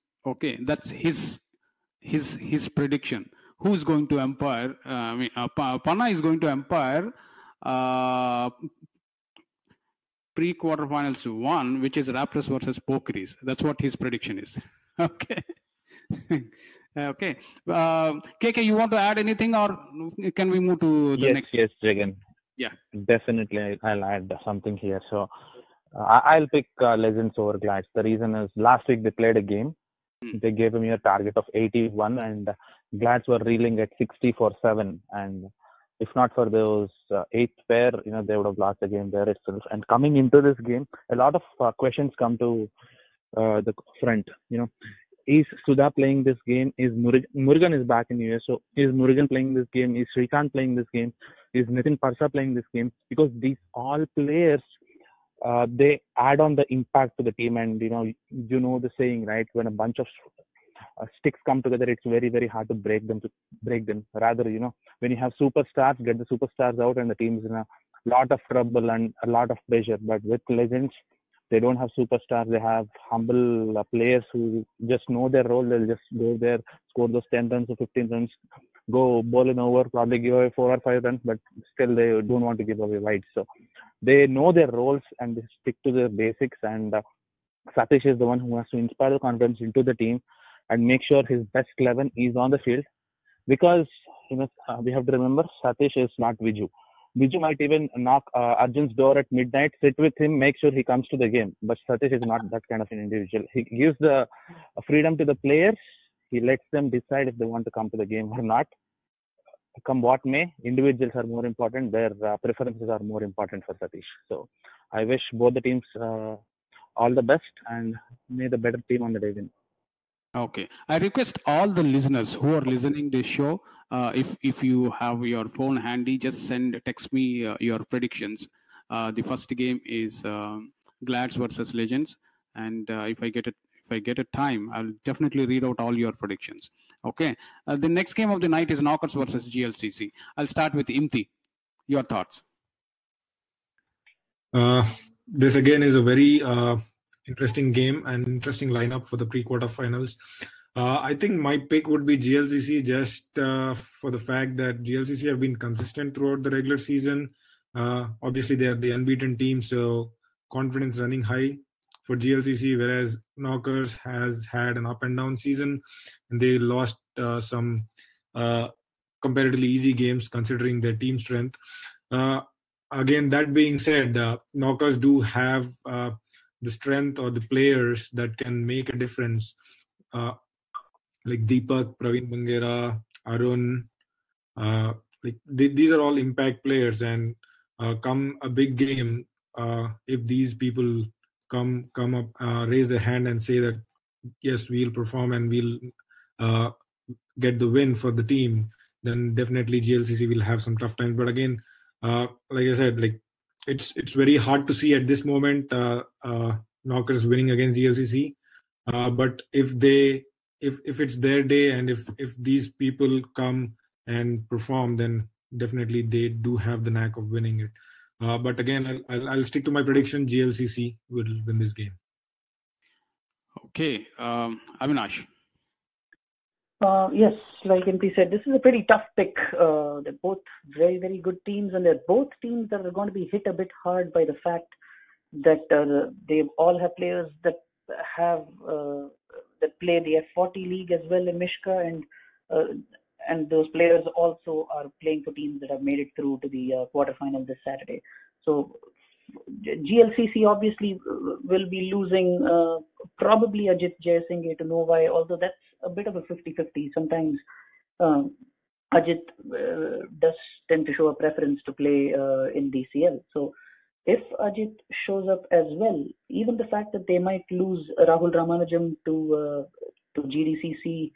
that's his prediction. Who's going to umpire? Pana is going to umpire pre-quarterfinals 1, which is Raptors versus Pokeries. That's what his prediction is. Okay. Okay. KK, you want to add anything, or can we move to the next?
Yes, Jagan.
Yeah.
Definitely, I'll add something here. So, I'll pick Legends over Glads. The reason is last week they played a game. They gave him a target of 81, and Glads were reeling at 60 for 7. And if not for those 8th pair, they would have lost the game there itself. And coming into this game, a lot of questions come to the front. Is Sudha playing this game? Is Murugan is back in US? So is Murugan playing this game? Is Srikanth playing this game? Is Nitin Parsa playing this game? Because these all players, they add on the impact to the team. And you know the saying, right? When a bunch of sticks come together, it's very, very hard to break them. Rather, when you have superstars, get the superstars out, and the team is in a lot of trouble and a lot of pressure. But with Legends, they don't have superstars. They have humble players who just know their role. They'll just go there, score those 10 runs or 15 runs, go bowl in over, probably give away 4 or 5 runs, but still they don't want to give away wides. So they know their roles and they stick to their basics. And Satish is the one who has to inspire the confidence into the team and make sure his best 11 is on the field. Because we have to remember, Satish is not Viju. Viju might even knock Arjun's door at midnight, sit with him, make sure he comes to the game. But Satish is not that kind of an individual. He gives the freedom to the players. He lets them decide if they want to come to the game or not. Come what may, individuals are more important. Their preferences are more important for Satish. So I wish both the teams all the best, and may the better team on the day win.
Okay. I request all the listeners who are listening to this show, if you have your phone handy, just text me your predictions. The first game is Glads versus Legends, and if I get a time, I'll definitely read out all your predictions. Okay. The next game of the night is Knockers versus GLCC. I'll start with Imthi. Your thoughts?
This again is a very interesting game and interesting lineup for the pre-quarterfinals. I think my pick would be GLCC just for the fact that GLCC have been consistent throughout the regular season. Obviously, they are the unbeaten team, so confidence running high for GLCC, whereas Knockers has had an up and down season, and they lost some comparatively easy games considering their team strength. Again, that being said, Knockers do have the strength or the players that can make a difference, like Deepak, Praveen Bangera, Arun. These are all impact players, and come a big game, if these people come up, raise their hand and say that yes, we'll perform and we'll get the win for the team, then definitely GLCC will have some tough times. But again, like I said, it's very hard to see at this moment Knockers winning against GLCC. But if it's their day, and if these people come and perform, then definitely they do have the knack of winning it. But again, I'll stick to my prediction. GLCC will win this game.
Okay, Avinash.
Yes, like Imthi said, this is a pretty tough pick. They're both very, very good teams, and they're both teams that are going to be hit a bit hard by the fact that they all have players that have that play the F40 league as well in Mishka, and those players also are playing for teams that have made it through to the quarterfinal this Saturday. So GLCC obviously will be losing probably Ajit Jayasinghe to Novai, although that's a bit of a 50-50. Sometimes Ajit does tend to show a preference to play in DCL. So if Ajit shows up as well, even the fact that they might lose Rahul Ramanujam to GDCC,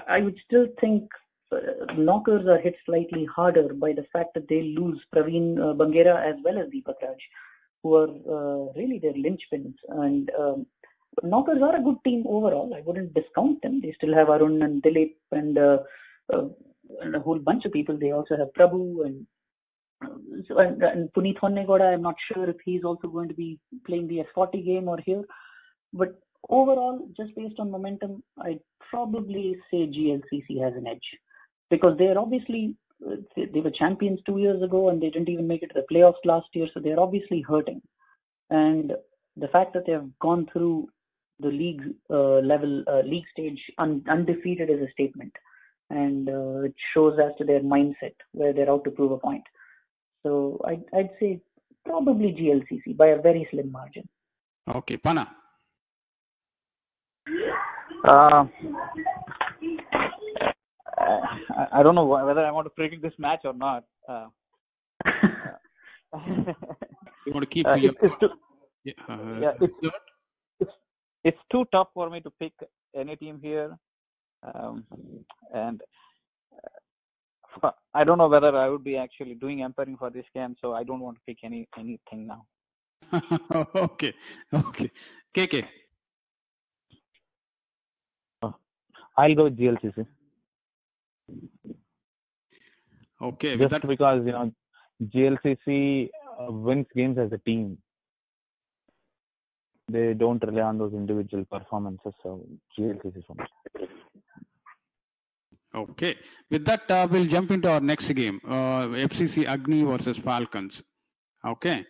I would still think knockers are hit slightly harder by the fact that they lose Praveen Bangera as well as Deepak Raj, who are really their linchpins. And knockers are a good team overall. I wouldn't discount them. They still have Arun and Dilip and a whole bunch of people. They also have Prabhu and Puneet Honnegoda. I'm not sure if he's also going to be playing the F40 game or here. But overall, just based on momentum, I'd probably say GLCC has an edge. Because they're obviously, they were champions 2 years ago and they didn't even make it to the playoffs last year, so they're obviously hurting. And the fact that they've gone through the league league stage undefeated is a statement. And it shows as to their mindset, where they're out to prove a point. So I'd say probably GLCC by a very slim margin.
Okay, Pana.
I don't know whether I want to predict this match or not.
You want to keep
it's too tough for me to pick any team here, and I don't know whether I would be actually doing umpiring for this game, so I don't want to pick anything now.
Okay. KK.
I'll go with GLCC.
Okay.
Just because GLCC wins games as a team. They don't rely on those individual performances. So GLCC for me.
Okay. With that, we'll jump into our next game. FCC Agni versus Falcons. Okay.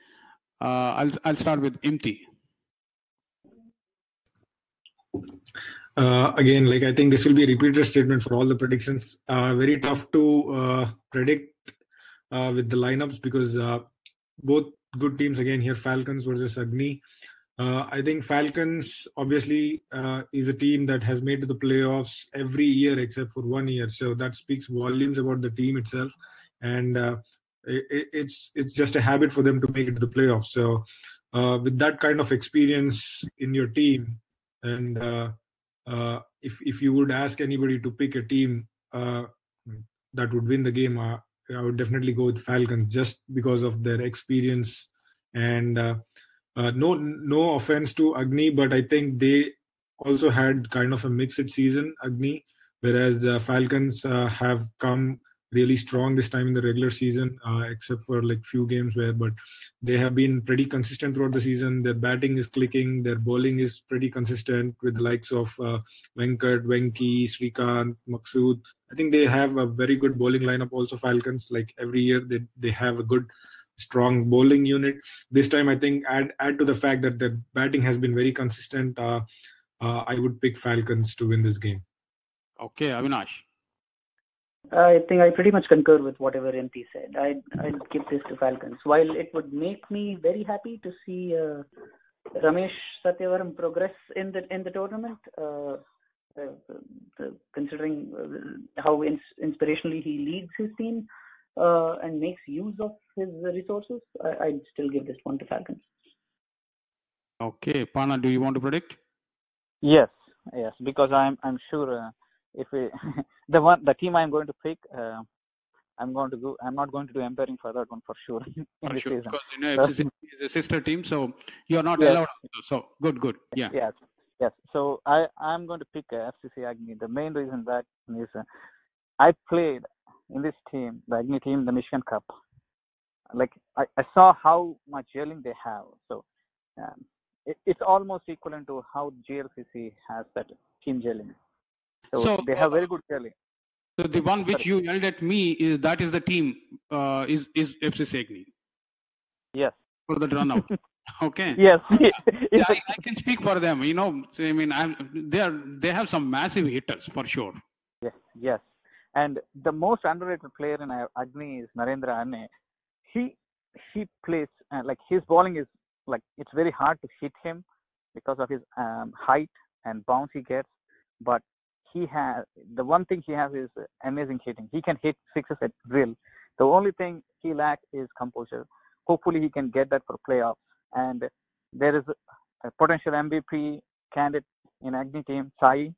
I'll start with Imthi.
Again, I think this will be a repeated statement for all the predictions. Very tough to predict with the lineups because both good teams again here, Falcons versus Agni. I think Falcons obviously is a team that has made to the playoffs every year except for 1 year. So that speaks volumes about the team itself. And it's just a habit for them to make it to the playoffs. So with that kind of experience in your team, and if you would ask anybody to pick a team that would win the game, I would definitely go with Falcons just because of their experience. And no offense to Agni, but I think they also had kind of a mixed season, Agni, whereas Falcons have come really strong this time in the regular season, except for few games but they have been pretty consistent throughout the season. Their batting is clicking, their bowling is pretty consistent with the likes of Venkat, Venki, Srikanth, Maksud. I think they have a very good bowling lineup also, Falcons. Every year they have a good strong bowling unit. This time I think add to the fact that the batting has been very consistent, I would pick Falcons to win this game.
Okay, Avinash.
I think I pretty much concur with whatever Imthi said. I'd give this to Falcons. While it would make me very happy to see Ramesh Satyavaram progress in the tournament, considering how inspirationally he leads his team and makes use of his resources, I'd still give this one to Falcons.
Okay, Pana, do you want to predict?
Yes, because I'm sure if the team I'm going to pick, I'm not going to do umpiring for that one for sure.
For sure, because FCC is a sister team, so you're not allowed. So good. Yeah.
Yes. So I'm going to pick FCC Agni. The main reason that is I played in this team, the Agni team, the Michigan Cup. Like I saw how much gelling they have. So it's almost equivalent to how GLCC has that team gelling. So they have very good gelling.
So the one which you yelled at me is the team is FC Agni.
Yes.
For the run out. Okay.
Yes.
Yeah, I can speak for them. You know, I mean, they have some massive hitters for sure.
Yes. And the most underrated player in Agni is Narendra Anne. He plays like his bowling is like it's very hard to hit him because of his height and bounce he gets. But the one thing he has is amazing hitting. He can hit sixes at will. The only thing he lacks is composure. Hopefully he can get that for playoffs. And there is a potential MVP candidate in Agni team, Sai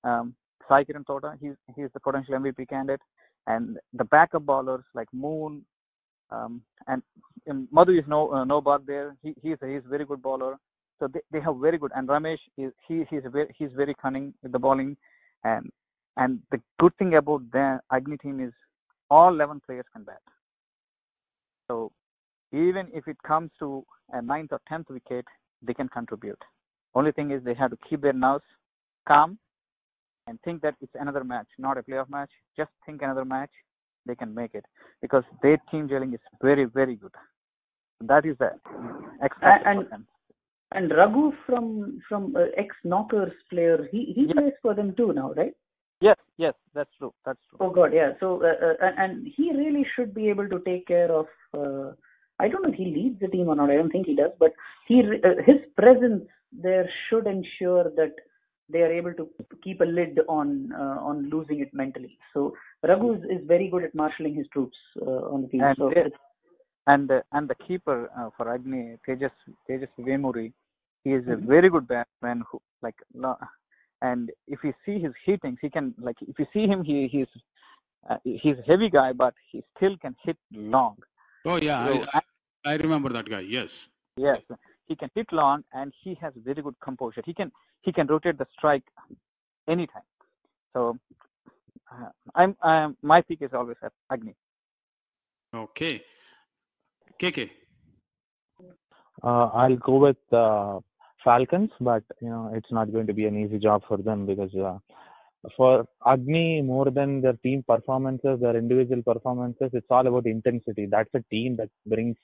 Kiran Tota. He's the potential MVP candidate. And the backup bowlers like Moon and Madhu is no bug there. He's a very good bowler. So they have very good. And Ramesh he's very cunning with the bowling. And the good thing about the Agni team is all 11 players can bat. So even if it comes to a 9th or 10th wicket, they can contribute. Only thing is they have to keep their nerves calm and think that it's another match, not a playoff match. Just think another match, they can make it because their team gelling is very, very good. That is the expectation for them.
And Raghu from ex-Knockers player, he plays for them too now, right?
Yes, that's true.
Oh God, yeah. So and he really should be able to take care of. I don't know if he leads the team or not. I don't think he does, but his presence there should ensure that they are able to keep a lid on losing it mentally. So Raghu is very good at marshalling his troops on the field.
And the keeper for Agni, Tejas Vemuri, he is a very good batsman who and if you see his hittings, he can if you see him, he's a heavy guy, but he still can hit long.
Oh yeah, so, I remember that guy. Yes,
he can hit long, and he has very good composure. He can rotate the strike anytime. So my pick is always at Agni.
Okay, KK.
I'll go with Falcons, but it's not going to be an easy job for them because for Agni, more than their team performances, their individual performances, it's all about intensity. That's a team that brings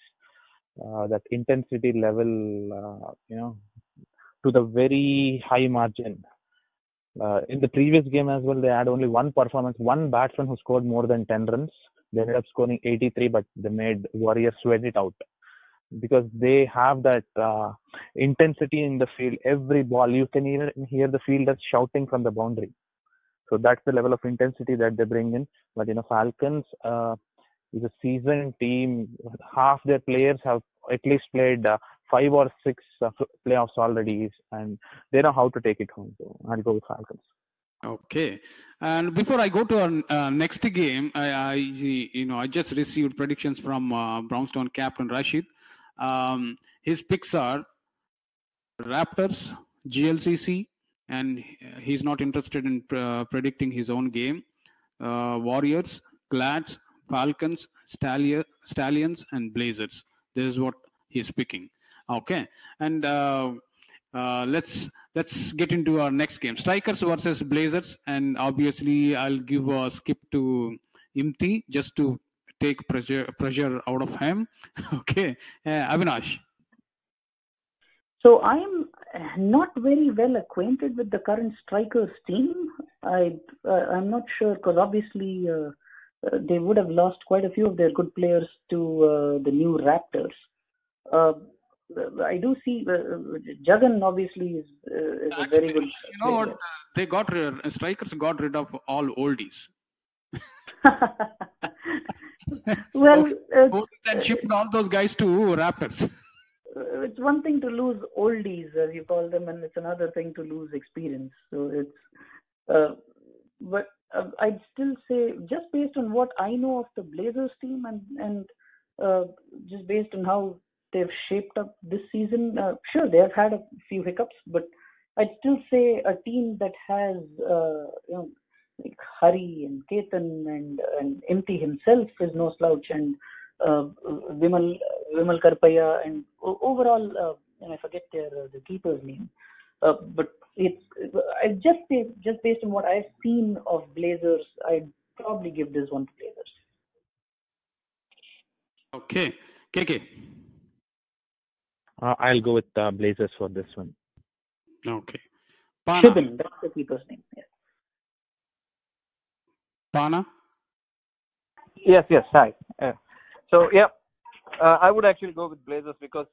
that intensity level, to the very high margin. In the previous game as well, they had only one batsman who scored more than 10 runs. They ended up scoring 83, but they made Warriors sweat it out because they have that intensity in the field. Every ball, you can even hear the fielders shouting from the boundary. So that's the level of intensity that they bring in. But Falcons is a seasoned team. Half their players have at least played 5 or 6 playoffs already, and they know how to take it home. So I'll go with Falcons.
Okay, and before I go to our next game, I just received predictions from Brownstone captain Rashid. His picks are Raptors, GLCC, and he's not interested in predicting his own game. Warriors, Glads, Falcons, Stallions, and Blazers. This is what he's picking. Okay, and let's get into our next game. Strikers versus Blazers, and obviously I'll give a skip to Imthi just to take pressure out of him. Okay, Avinash.
So I'm not very well acquainted with the current Strikers team. I'm not sure because obviously they would have lost quite a few of their good players to the new Raptors. I do see Jagan obviously is a very good.
You know what? They Strikers got rid of all oldies.
Well,
and shipped all those guys to Raptors.
It's one thing to lose oldies, as you call them, and it's another thing to lose experience. So it's, but I'd still say, just based on what I know of the Blazers team and just based on how they've shaped up this season, sure, they have had a few hiccups, but I'd still say a team that has, like Hari and Ketan and Imthi himself is no slouch, and Vimal Karpaya, and overall, and I forget the keeper's name, but it's just based on what I've seen of Blazers, I'd probably give this one to Blazers.
Okay, KK.
I'll go with Blazers for this one.
Okay. Pana.
Shubin, that's the keeper's name. Yeah.
Pana.
Yes. Hi. So yeah, I would actually go with Blazers because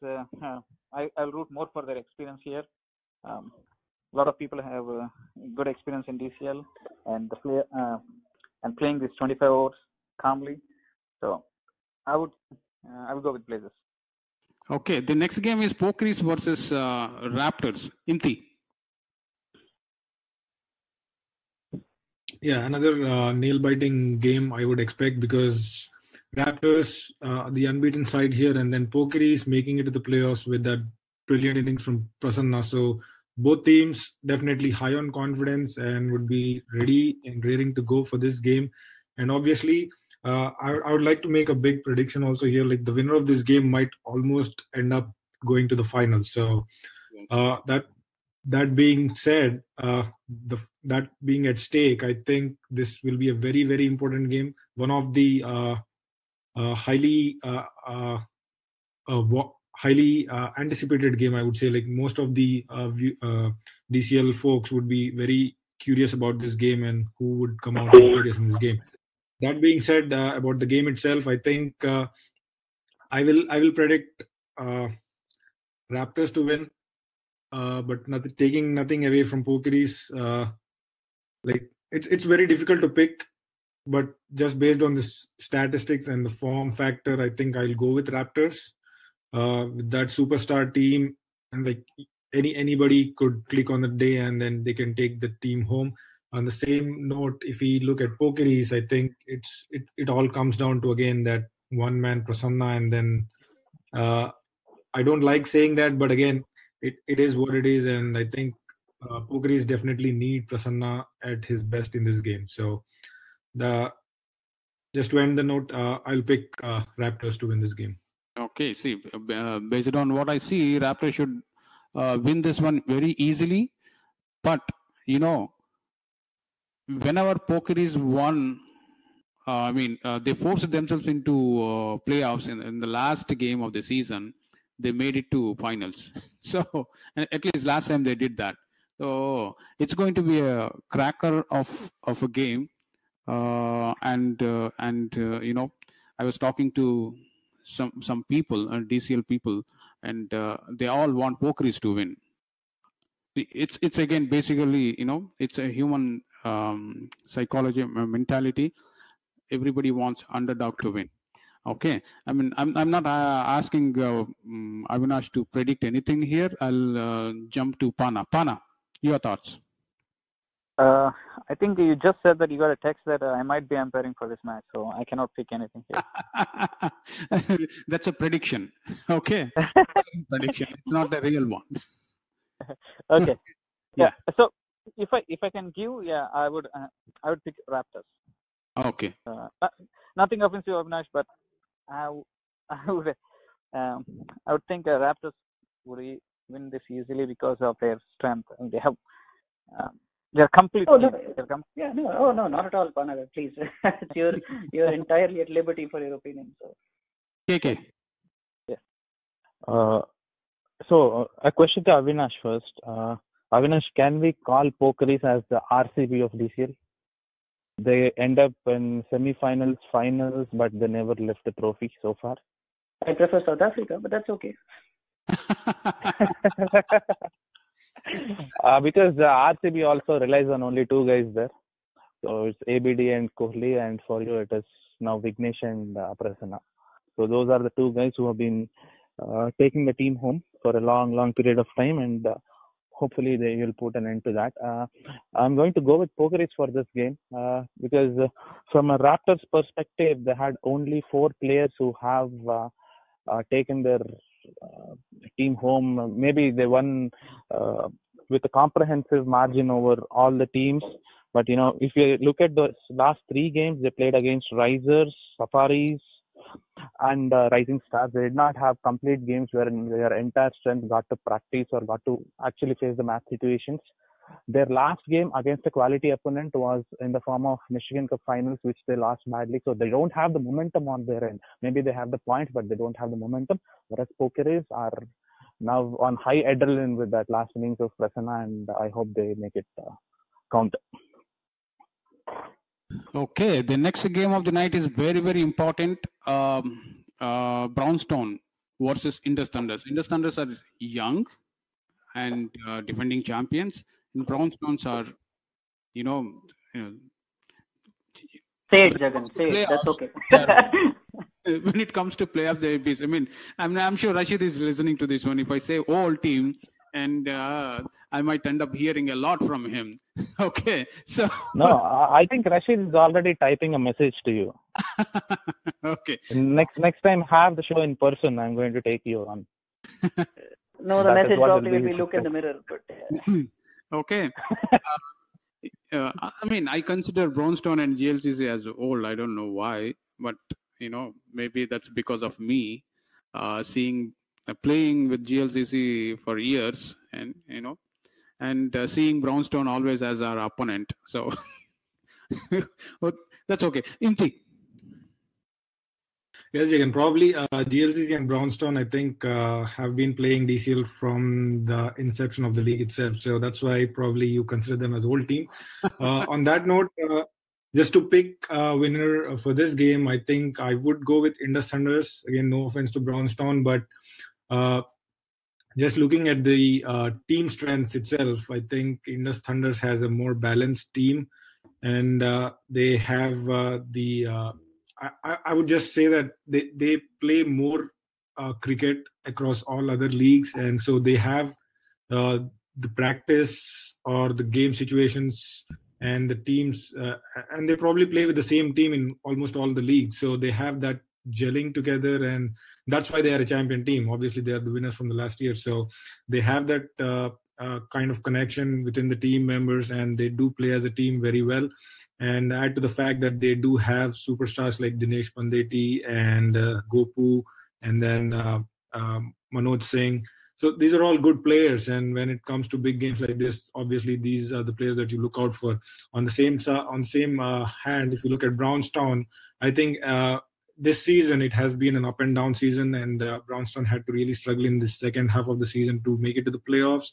I'll root more for their experience here. A lot of people have good experience in DCL and and playing these 25 overs calmly. So I would go with Blazers.
Okay, the next game is Pokeries versus Raptors. Imthi.
Yeah, another nail-biting game I would expect, because Raptors, the unbeaten side here, and then Pokeries making it to the playoffs with that brilliant innings from Prasanna. So both teams definitely high on confidence and would be ready and raring to go for this game. And obviously, I would like to make a big prediction also here. Like, the winner of this game might almost end up going to the finals. So that being said, that being at stake, I think this will be a very, very important game. One of the highly anticipated game, I would say. Like, most of the DCL folks would be very curious about this game and who would come out victorious in this game. That being said, about the game itself, I think I will predict Raptors to win, but taking nothing away from Pokeries. Like, it's very difficult to pick, but just based on the statistics and the form factor, I think I'll go with Raptors. With that superstar team, and like anybody could click on the day and then they can take the team home. On the same note, if we look at Pokeries, I think it all comes down to, again, that one man Prasanna, and then I don't like saying that, but again, it is what it is, and I think Pokeries definitely need Prasanna at his best in this game. So just to end the note, I'll pick Raptors to win this game.
Okay, see, based on what I see, Raptors should win this one very easily. But, whenever Pokeries won, they forced themselves into playoffs in the last game of the season. They made it to finals. So, at least last time they did that. So, it's going to be a cracker of a game. I was talking to some people, DCL people, and they all want Pokeries to win. It's again basically, it's a human psychology mentality. Everybody wants underdog to win. Okay, I'm not asking Avinash to predict anything here. I'll jump to Pana. Pana, your thoughts?
I think you just said that you got a text that I might be umpiring for this match, so I cannot pick anything here.
That's a prediction. Okay. Prediction. It's not a real one.
Okay. Yeah. So if I can give, I would pick Raptors.
Okay.
Nothing offensive, Avinash, but I would think Raptors would win this easily because of their strength. And they have they're complete.
No, not at all, Pana. Please, you're entirely at liberty for your opinion. So.
KK.
Yeah. So a question to Avinash first. Avinash, can we call Pokeries as the RCB of DCL? They end up in semi-finals, finals, but they never lift the trophy so far.
I prefer South Africa, but that's okay.
Because the RCB also relies on only two guys there. So it's ABD and Kohli, and for you it is now Vignesh and Prasanna. So those are the two guys who have been taking the team home for a long period of time, and hopefully they will put an end to that. I'm going to go with Pokeries for this game because from a Raptors perspective, they had only 4 players who have taken their team home. Maybe they won with a comprehensive margin over all the teams, But if you look at the last 3 games, they played against Risers, Safaris, and Rising Stars. They did not have complete games where their entire strength got to practice or got to actually face the match situations. Their last game against a quality opponent was in the form of Michigan Cup Finals, which they lost badly. So they don't have the momentum on their end. Maybe they have the points, but they don't have the momentum. Whereas Pokeres are now on high adrenaline with that last innings of Prasanna, and I hope they make it count.
Okay, the next game of the night is very, very important. Brownstone versus Indus Thunders. Indus Thunders are young and defending champions. And Brownstones are,
Say it, Jagan. Say it. That's okay.
When it comes to playoffs, there is. I'm sure Rashid is listening to this one. If I say all team, and I might end up hearing a lot from him. Okay, so
no, I think Rashid is already typing a message to you.
Okay.
Next time, have the show in person. I'm going to take you on.
No, the message probably will be look in the mirror. But
okay. I consider Brownstone and GLCC as old. I don't know why, but maybe that's because of me playing with GLCC for years, and seeing Brownstone always as our opponent. So that's okay. Imthi.
Yes, Jagan. Probably GLCC and Brownstone, I think, have been playing DCL from the inception of the league itself. So that's why probably you consider them as old team. On that note, just to pick a winner for this game, I think I would go with Indus Thunders. Again, no offense to Brownstone, but just looking at the team strengths itself, I think Indus Thunders has a more balanced team, and they have I would just say that they play more cricket across all other leagues, and so they have the practice or the game situations and the teams, and they probably play with the same team in almost all the leagues. So they have that gelling together, and that's why they are a champion team. Obviously, they are the winners from the last year, so they have that kind of connection within the team members, and they do play as a team very well. And add to the fact that they do have superstars like Dinesh Pandeti and Gopu, and then Manoj Singh. So these are all good players. And when it comes to big games like this, obviously these are the players that you look out for. On the same hand, if you look at Brownstone, I think this season it has been an up and down season, and Brownstone had to really struggle in the second half of the season to make it to the playoffs.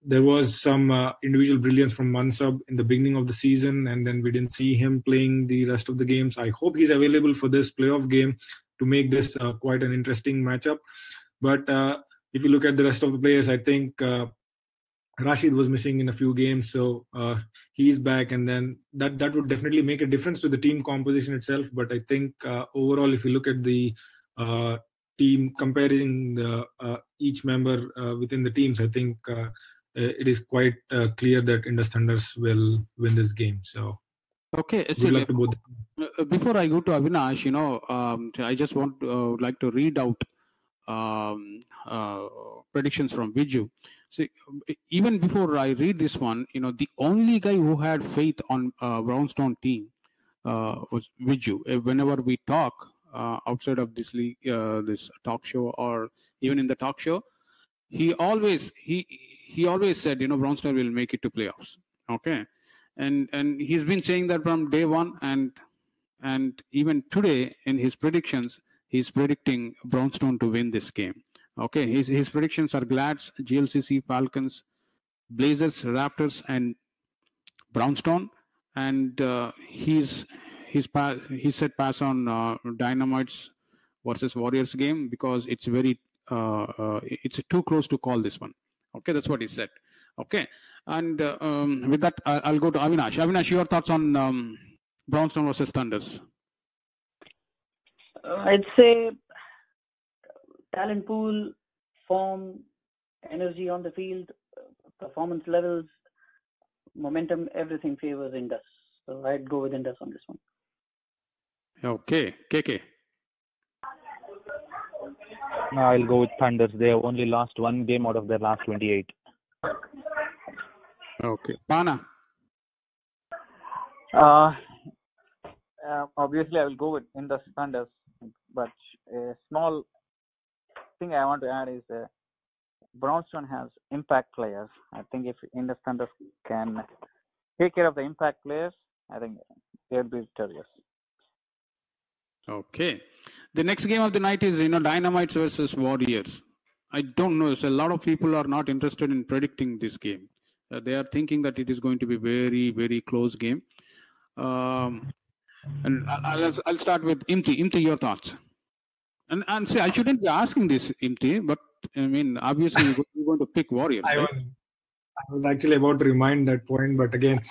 There was some individual brilliance from Mansab in the beginning of the season, and then we didn't see him playing the rest of the games. I hope he's available for this playoff game to make this quite an interesting matchup. But if you look at the rest of the players, I think Rashid was missing in a few games, so he's back, and then that would definitely make a difference to the team composition itself. But I think overall, if you look at the team, comparing each member within the teams, I think it is quite clear that Indus Thunders will win this game. So,
okay.
Good luck to both.
Before I go to Avinash, I just would like to read out predictions from Viju. So, even before I read this one, the only guy who had faith on Brownstone team was Viju. Whenever we talk outside of this league, this talk show, or even in the talk show, he always said, Brownstone will make it to playoffs. Okay, and he's been saying that from day one, and even today in his predictions, he's predicting Brownstone to win this game. Okay, his predictions are Glads, GLCC, Falcons, Blazers, Raptors, and Brownstone, and he said pass on Dynamites versus Warriors game because it's it's too close to call this one. Okay, that's what he said. Okay, and with that, I'll go to Avinash. Avinash, your thoughts on Brownstone versus Thunders?
I'd say talent pool, form, energy on the field, performance levels, momentum, everything favors Indus. So I'd go with Indus on this one.
Okay, KK.
I'll go with Thunders. They have only lost one game out of their last 28.
Okay, Pana.
Uh, Obviously, I will go with Indus Thunders, but a small thing I want to add is Brownstone has impact players. I think if Indus Thunders can take care of the impact players, I think they'll be victorious.
Okay. The next game of the night is, Dynamites versus Warriors. I don't know. So a lot of people are not interested in predicting this game. They are thinking that it is going to be very, very close game. And I'll start with Imthi. Imthi, your thoughts? And say I shouldn't be asking this, Imthi, but I mean, obviously you're going to pick Warriors, right?
I was actually about to remind that point, but again,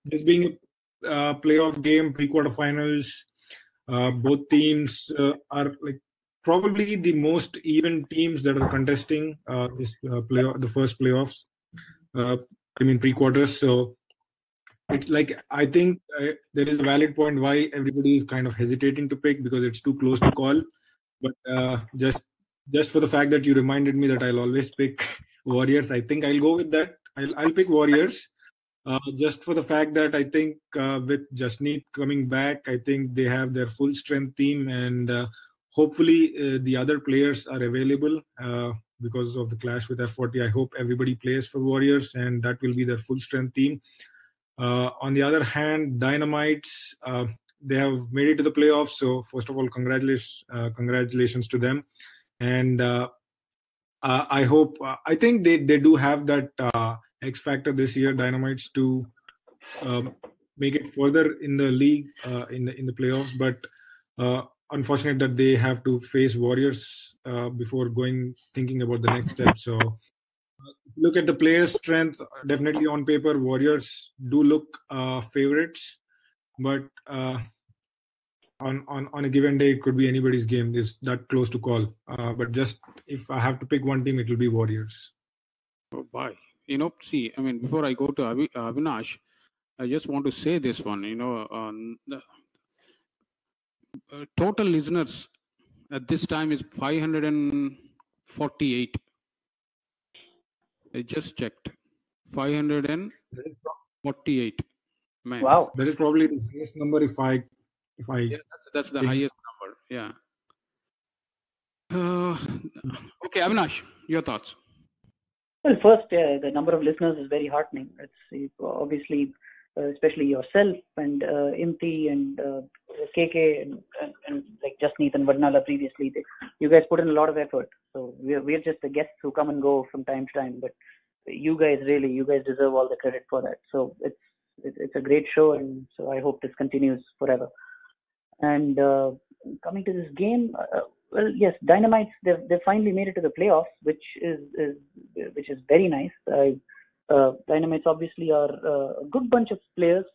this being a playoff game, pre-quarterfinals, both teams are like probably the most even teams that are contesting the first playoffs. Pre-quarters. So it's like I think there is a valid point why everybody is kind of hesitating to pick because it's too close to call. But just for the fact that you reminded me that I'll always pick Warriors, I think I'll go with that. I'll pick Warriors. Just for the fact that I think with Jasneet coming back, I think they have their full strength team, and hopefully the other players are available because of the clash with F40. I hope everybody plays for Warriors, and that will be their full strength team. On the other hand, Dynamites, they have made it to the playoffs. So first of all, congratulations to them. And I think they do have that X factor this year, Dynamites, to make it further in the league in the playoffs. But unfortunate that they have to face Warriors before thinking about the next step. So look at the players' strength. Definitely on paper, Warriors do look favorites, but on a given day, it could be anybody's game. It's that close to call. But just if I have to pick one team, it will be Warriors.
Oh, bye. See, I mean, before I go to Avinash, I just want to say this one. Total listeners at this time is 548. I just checked. 548. Man.
Wow.
That is probably the highest number if I
that's the highest number. Yeah. Okay, Avinash, your thoughts?
Well, first, the number of listeners is very heartening. It's obviously, especially yourself and Imthi and KK and like Jasneet and Vadnala previously. You guys put in a lot of effort. So we're just the guests who come and go from time to time. But you guys deserve all the credit for that. So it's a great show, and so I hope this continues forever. And coming to this game, well, yes, Dynamites, they finally made it to the playoffs, which is very nice. Dynamites obviously are a good bunch of players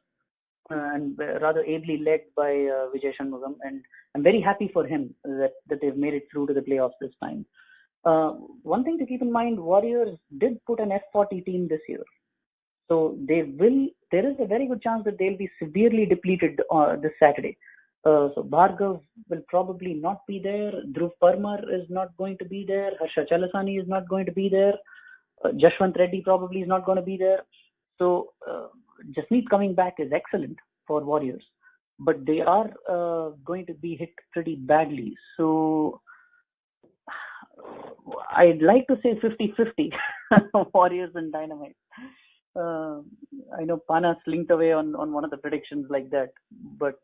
and rather ably led by Vijay Shanmugam, and I'm very happy for him that they've made it through to the playoffs this time. One thing to keep in mind, Warriors did put an F40 team this year. So there is a very good chance that they'll be severely depleted this Saturday. So Bhargav will probably not be there. Dhruv Parmar is not going to be there. Harsha Chalasani is not going to be there. Jashwant Reddy probably is not going to be there. So Jasneet coming back is excellent for Warriors. But they are going to be hit pretty badly. So I'd like to say 50-50 Warriors and Dynamite. I know Pana slinked away on one of the predictions like that, but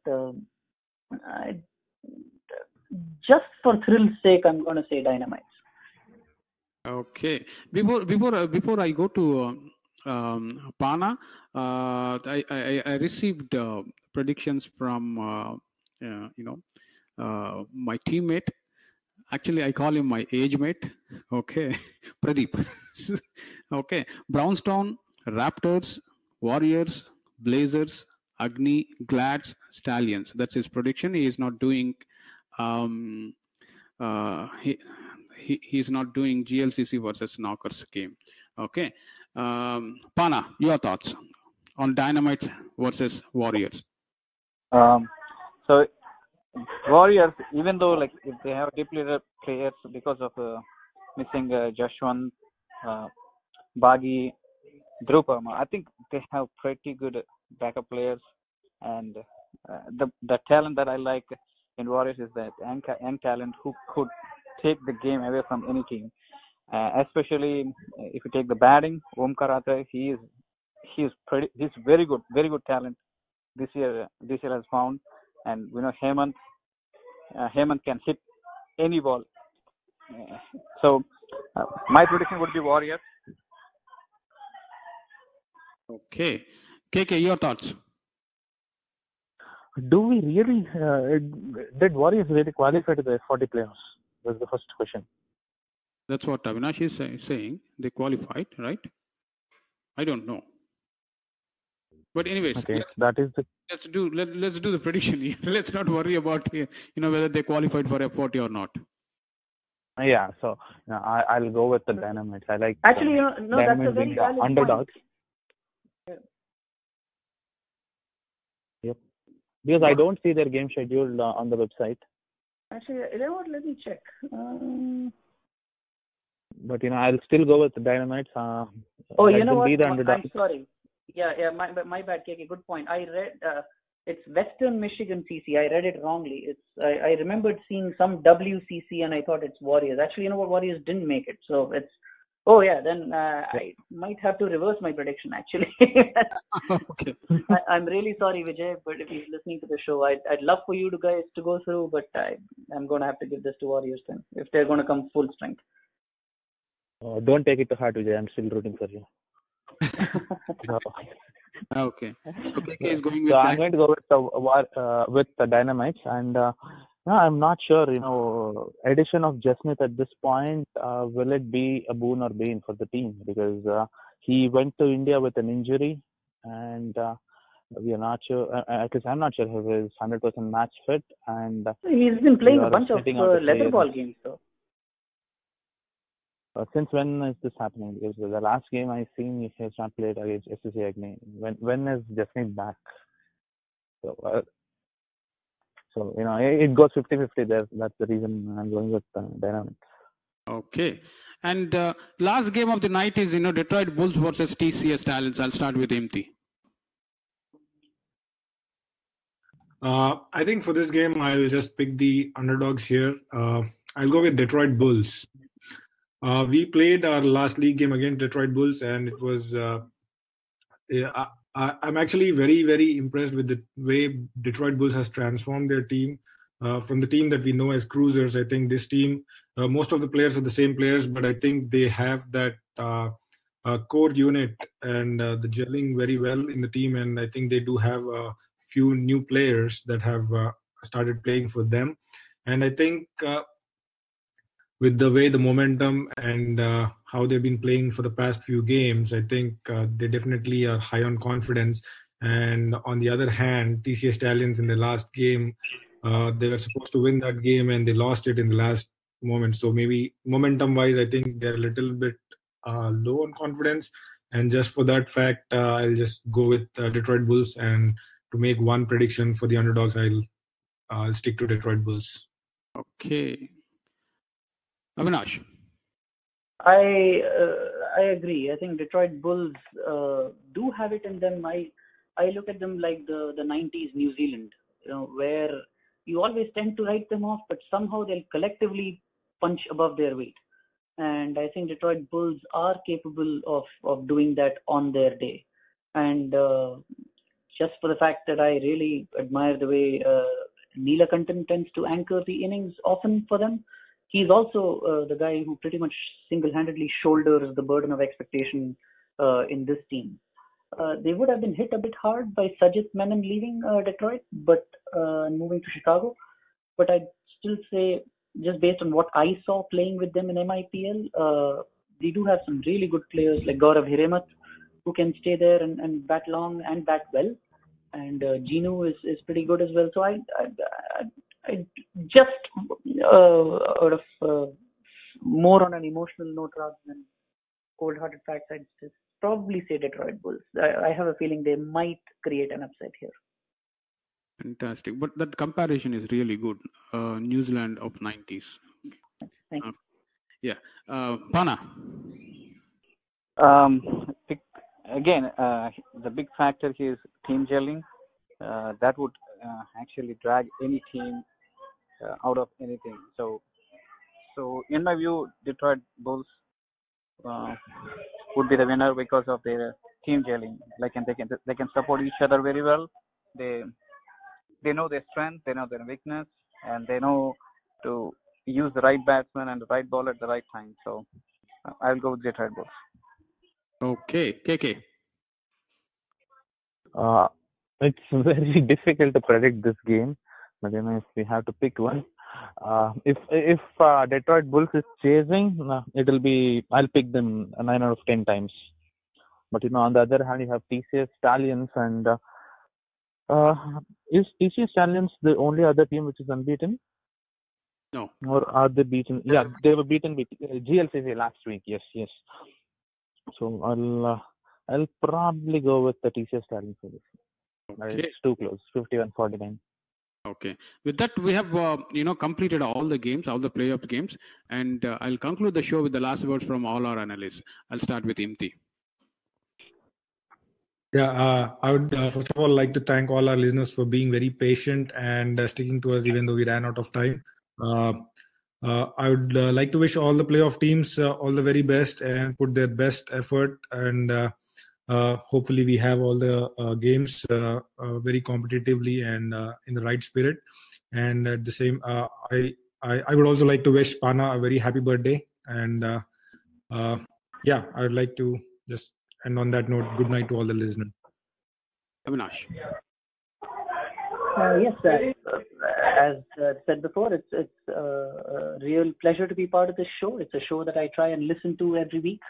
just for thrill's sake, I'm going to say Dynamites.
Okay. Before I go to Pana, I received predictions from my teammate. Actually, I call him my age mate. Okay, Pradeep. Okay, Brownstone, Raptors, Warriors, Blazers, Agni, Glads, Stallions. That's his prediction. He is not doing. He's not doing GLCC versus Knockers game. Okay, Pana, your thoughts on Dynamite versus Warriors?
So Warriors, even though like if they have depleted players because of missing Jashwant, Bagi, Dhruv Parmar, I think they have pretty good backup players and the talent that I like in Warriors is that young talent who could take the game away from any team. Especially if you take the batting, Omkarata, he's very good talent this year has found, and Hemant can hit any ball. So my prediction would be Warriors.
Okay. KK, your thoughts?
Do we really, did Warriors really qualify to the F40 playoffs? That's the first question.
That's what Avinash is saying. They qualified, right? I don't know. But anyways,
okay, let's
do the prediction here. Let's not worry about whether they qualified for F40 or not.
Yeah, so I'll go with the Dynamites. I like
actually, that's a very valid
underdogs.
Point.
Yep, because I don't see their game schedule on the website.
Actually, let me check.
But I'll still go with the Dynamites.
You know what? I'm sorry. Yeah, my bad, KK. Good point. I read it's Western Michigan CC. I read it wrongly. I remembered seeing some WCC and I thought it's Warriors. Actually, Warriors didn't make it. So it's then I might have to reverse my prediction. Actually,
okay.
I'm really sorry, Vijay, but if he's listening to the show, I'd love for you guys to go through, but I'm going to have to give this to Warriors then if they're going to come full strength.
Don't take it to heart, Vijay. I'm still rooting for you.
Okay. So KK is going with.
So I'm going to go with the Dynamites, and I'm not sure. Addition of Jasmith at this point, will it be a boon or bane for the team? Because he went to India with an injury, and we are not sure. At least I'm not sure if he's 100% match fit. And
he's been playing a bunch of leather ball games, though.
Since when is this happening? Because the last game I seen, he has not played against SCC Agni. When is Jasmine back? So it goes 50-50 there. That's the reason I'm going with Dynamics.
Okay. And last game of the night is Detroit Bulls versus TCS Stallions. I'll start with Imthi.
I think for this game I'll just pick the underdogs here. I'll go with Detroit Bulls. We played our last league game against Detroit Bulls, and it was. I'm actually very, very impressed with the way Detroit Bulls has transformed their team from the team that we know as cruisers. I think this team, most of the players are the same players, but I think they have that core unit and the gelling very well in the team. And I think they do have a few new players that have started playing for them. And I think with the way the momentum and how they've been playing for the past few games, I think they definitely are high on confidence. And on the other hand, TCS Stallions in the last game, they were supposed to win that game and they lost it in the last moment. So maybe momentum-wise, I think they're a little bit low on confidence. And just for that fact, I'll just go with Detroit Bulls. And to make one prediction for the underdogs, I'll stick to Detroit Bulls.
Okay. Avinash.
I agree. I think Detroit Bulls do have it in them. I look at them like the 90s New Zealand, where you always tend to write them off, but somehow they'll collectively punch above their weight. And I think Detroit Bulls are capable of doing that on their day. And just for the fact that I really admire the way Neelakantan tends to anchor the innings often for them. He's also the guy who pretty much single-handedly shoulders the burden of expectation in this team. They would have been hit a bit hard by Sajith Menon leaving Detroit, but moving to Chicago. But I'd still say, just based on what I saw playing with them in MIPL, they do have some really good players like Gaurav Hiremat, who can stay there and bat long and bat well. And Ginu is pretty good as well. So I just out of more on an emotional note rather than cold-hearted facts, I'd just probably say Detroit Bulls. I have a feeling they might create an upset here.
Fantastic. But that comparison is really good. New Zealand of 90s.
Thank you.
Yeah. Pana.
Again, the big factor here is team gelling. that would actually drag any team out of anything. So in my view, Detroit Bulls would be the winner because of their team gelling. Like, and they can support each other very well. They know their strength, they know their weakness, and they know to use the right batsman and the right ball at the right time. So I'll go with Detroit Bulls.
Okay, KK.
It's very difficult to predict this game, but if we have to pick one, if Detroit Bulls is chasing, I'll pick them 9 out of 10 times. But on the other hand, you have TCS Stallions, and is TCS Stallions the only other team which is unbeaten?
No.
Or are they beaten? Yeah, they were beaten with GLCC last week. Yes. So I'll probably go with the TCS Stallions for this.
Okay.
It's too close, 51-49.
Okay. With that, we have completed all the games, all the playoff games, and I'll conclude the show with the last words from all our analysts. I'll start with Imthi.
Yeah, I would first of all like to thank all our listeners for being very patient and sticking to us even though we ran out of time. I would like to wish all the playoff teams all the very best and put their best effort, and hopefully we have all the games very competitively and in the right spirit. And at the same, I would also like to wish Pana a very happy birthday, and I would like to just end on that note. Good night to all the listeners.
Avinash.
Yes, as said before, it's a real pleasure to be part of this show. It's a show that I try and listen to every week.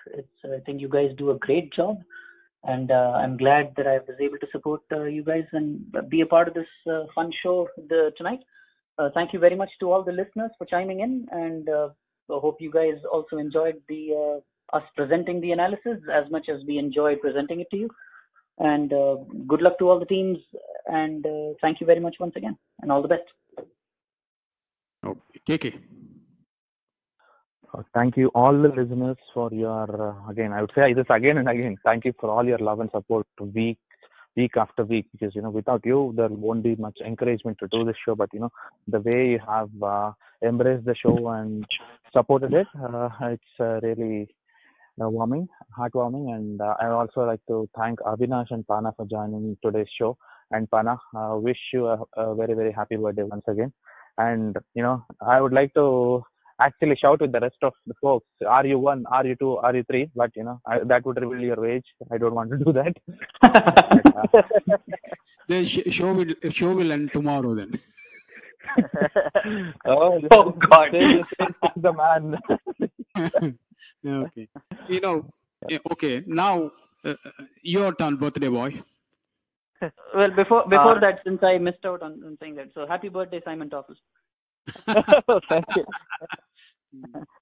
I think you guys do a great job, and I'm glad that I was able to support you guys and be a part of this fun show tonight. Thank you very much to all the listeners for chiming in, and I hope you guys also enjoyed us presenting the analysis as much as we enjoyed presenting it to you. And good luck to all the teams, and thank you very much once again, and all the best.
Okay, KK.
Thank you all the listeners for your, again, I would say this again and again, thank you for all your love and support week after week, because, without you, there won't be much encouragement to do this show, but, the way you have embraced the show and supported it, it's really heartwarming, and I also like to thank Avinash and Pana for joining today's show. And Pana, wish you a very, very happy birthday once again. And I would like to actually shout with the rest of the folks, are you 1, are you 2, are you 3? But that would reveal your age. I don't want to do that.
The show will end tomorrow then.
Oh God! The man.
Okay. Okay. Now your turn, birthday boy.
Well, before that, since I missed out on saying that, so happy birthday, Simon Toffel.
Thank you.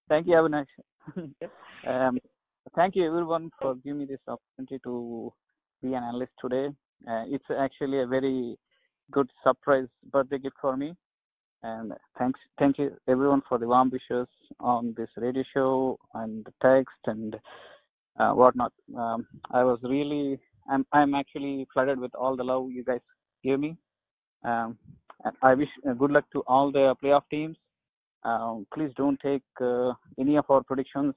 Thank you, Avinash. Thank you everyone for giving me this opportunity to be an analyst today. It's actually a very good surprise birthday gift for me. And thank you everyone for the warm wishes on this radio show and the text and whatnot. I'm actually flooded with all the love you guys gave me. And I wish good luck to all the playoff teams. Please don't take any of our predictions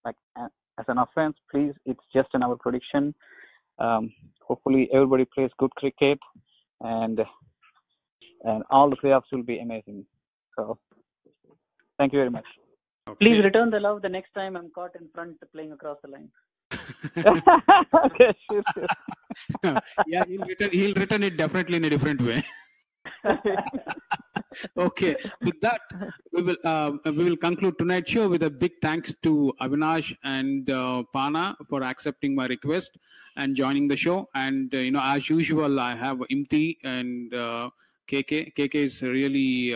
like as an offense. Please, it's just our prediction. Hopefully everybody plays good cricket, and all the playoffs will be amazing. So thank you very much.
Okay.
Please return the love the next time I'm caught in front playing across the line.
Okay, sure.
Yeah, he'll return it definitely in a different way. Okay, with that, we will conclude tonight's show with a big thanks to Avinash and Pana for accepting my request and joining the show. And as usual, I have Imthi and KK. KK is really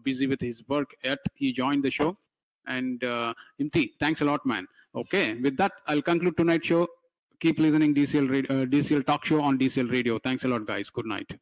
busy with his work. Yet he joined the show. And Imthi, thanks a lot, man. Okay, with that, I'll conclude tonight's show. Keep listening DCL Talk Show on DCL Radio. Thanks a lot, guys. Good night.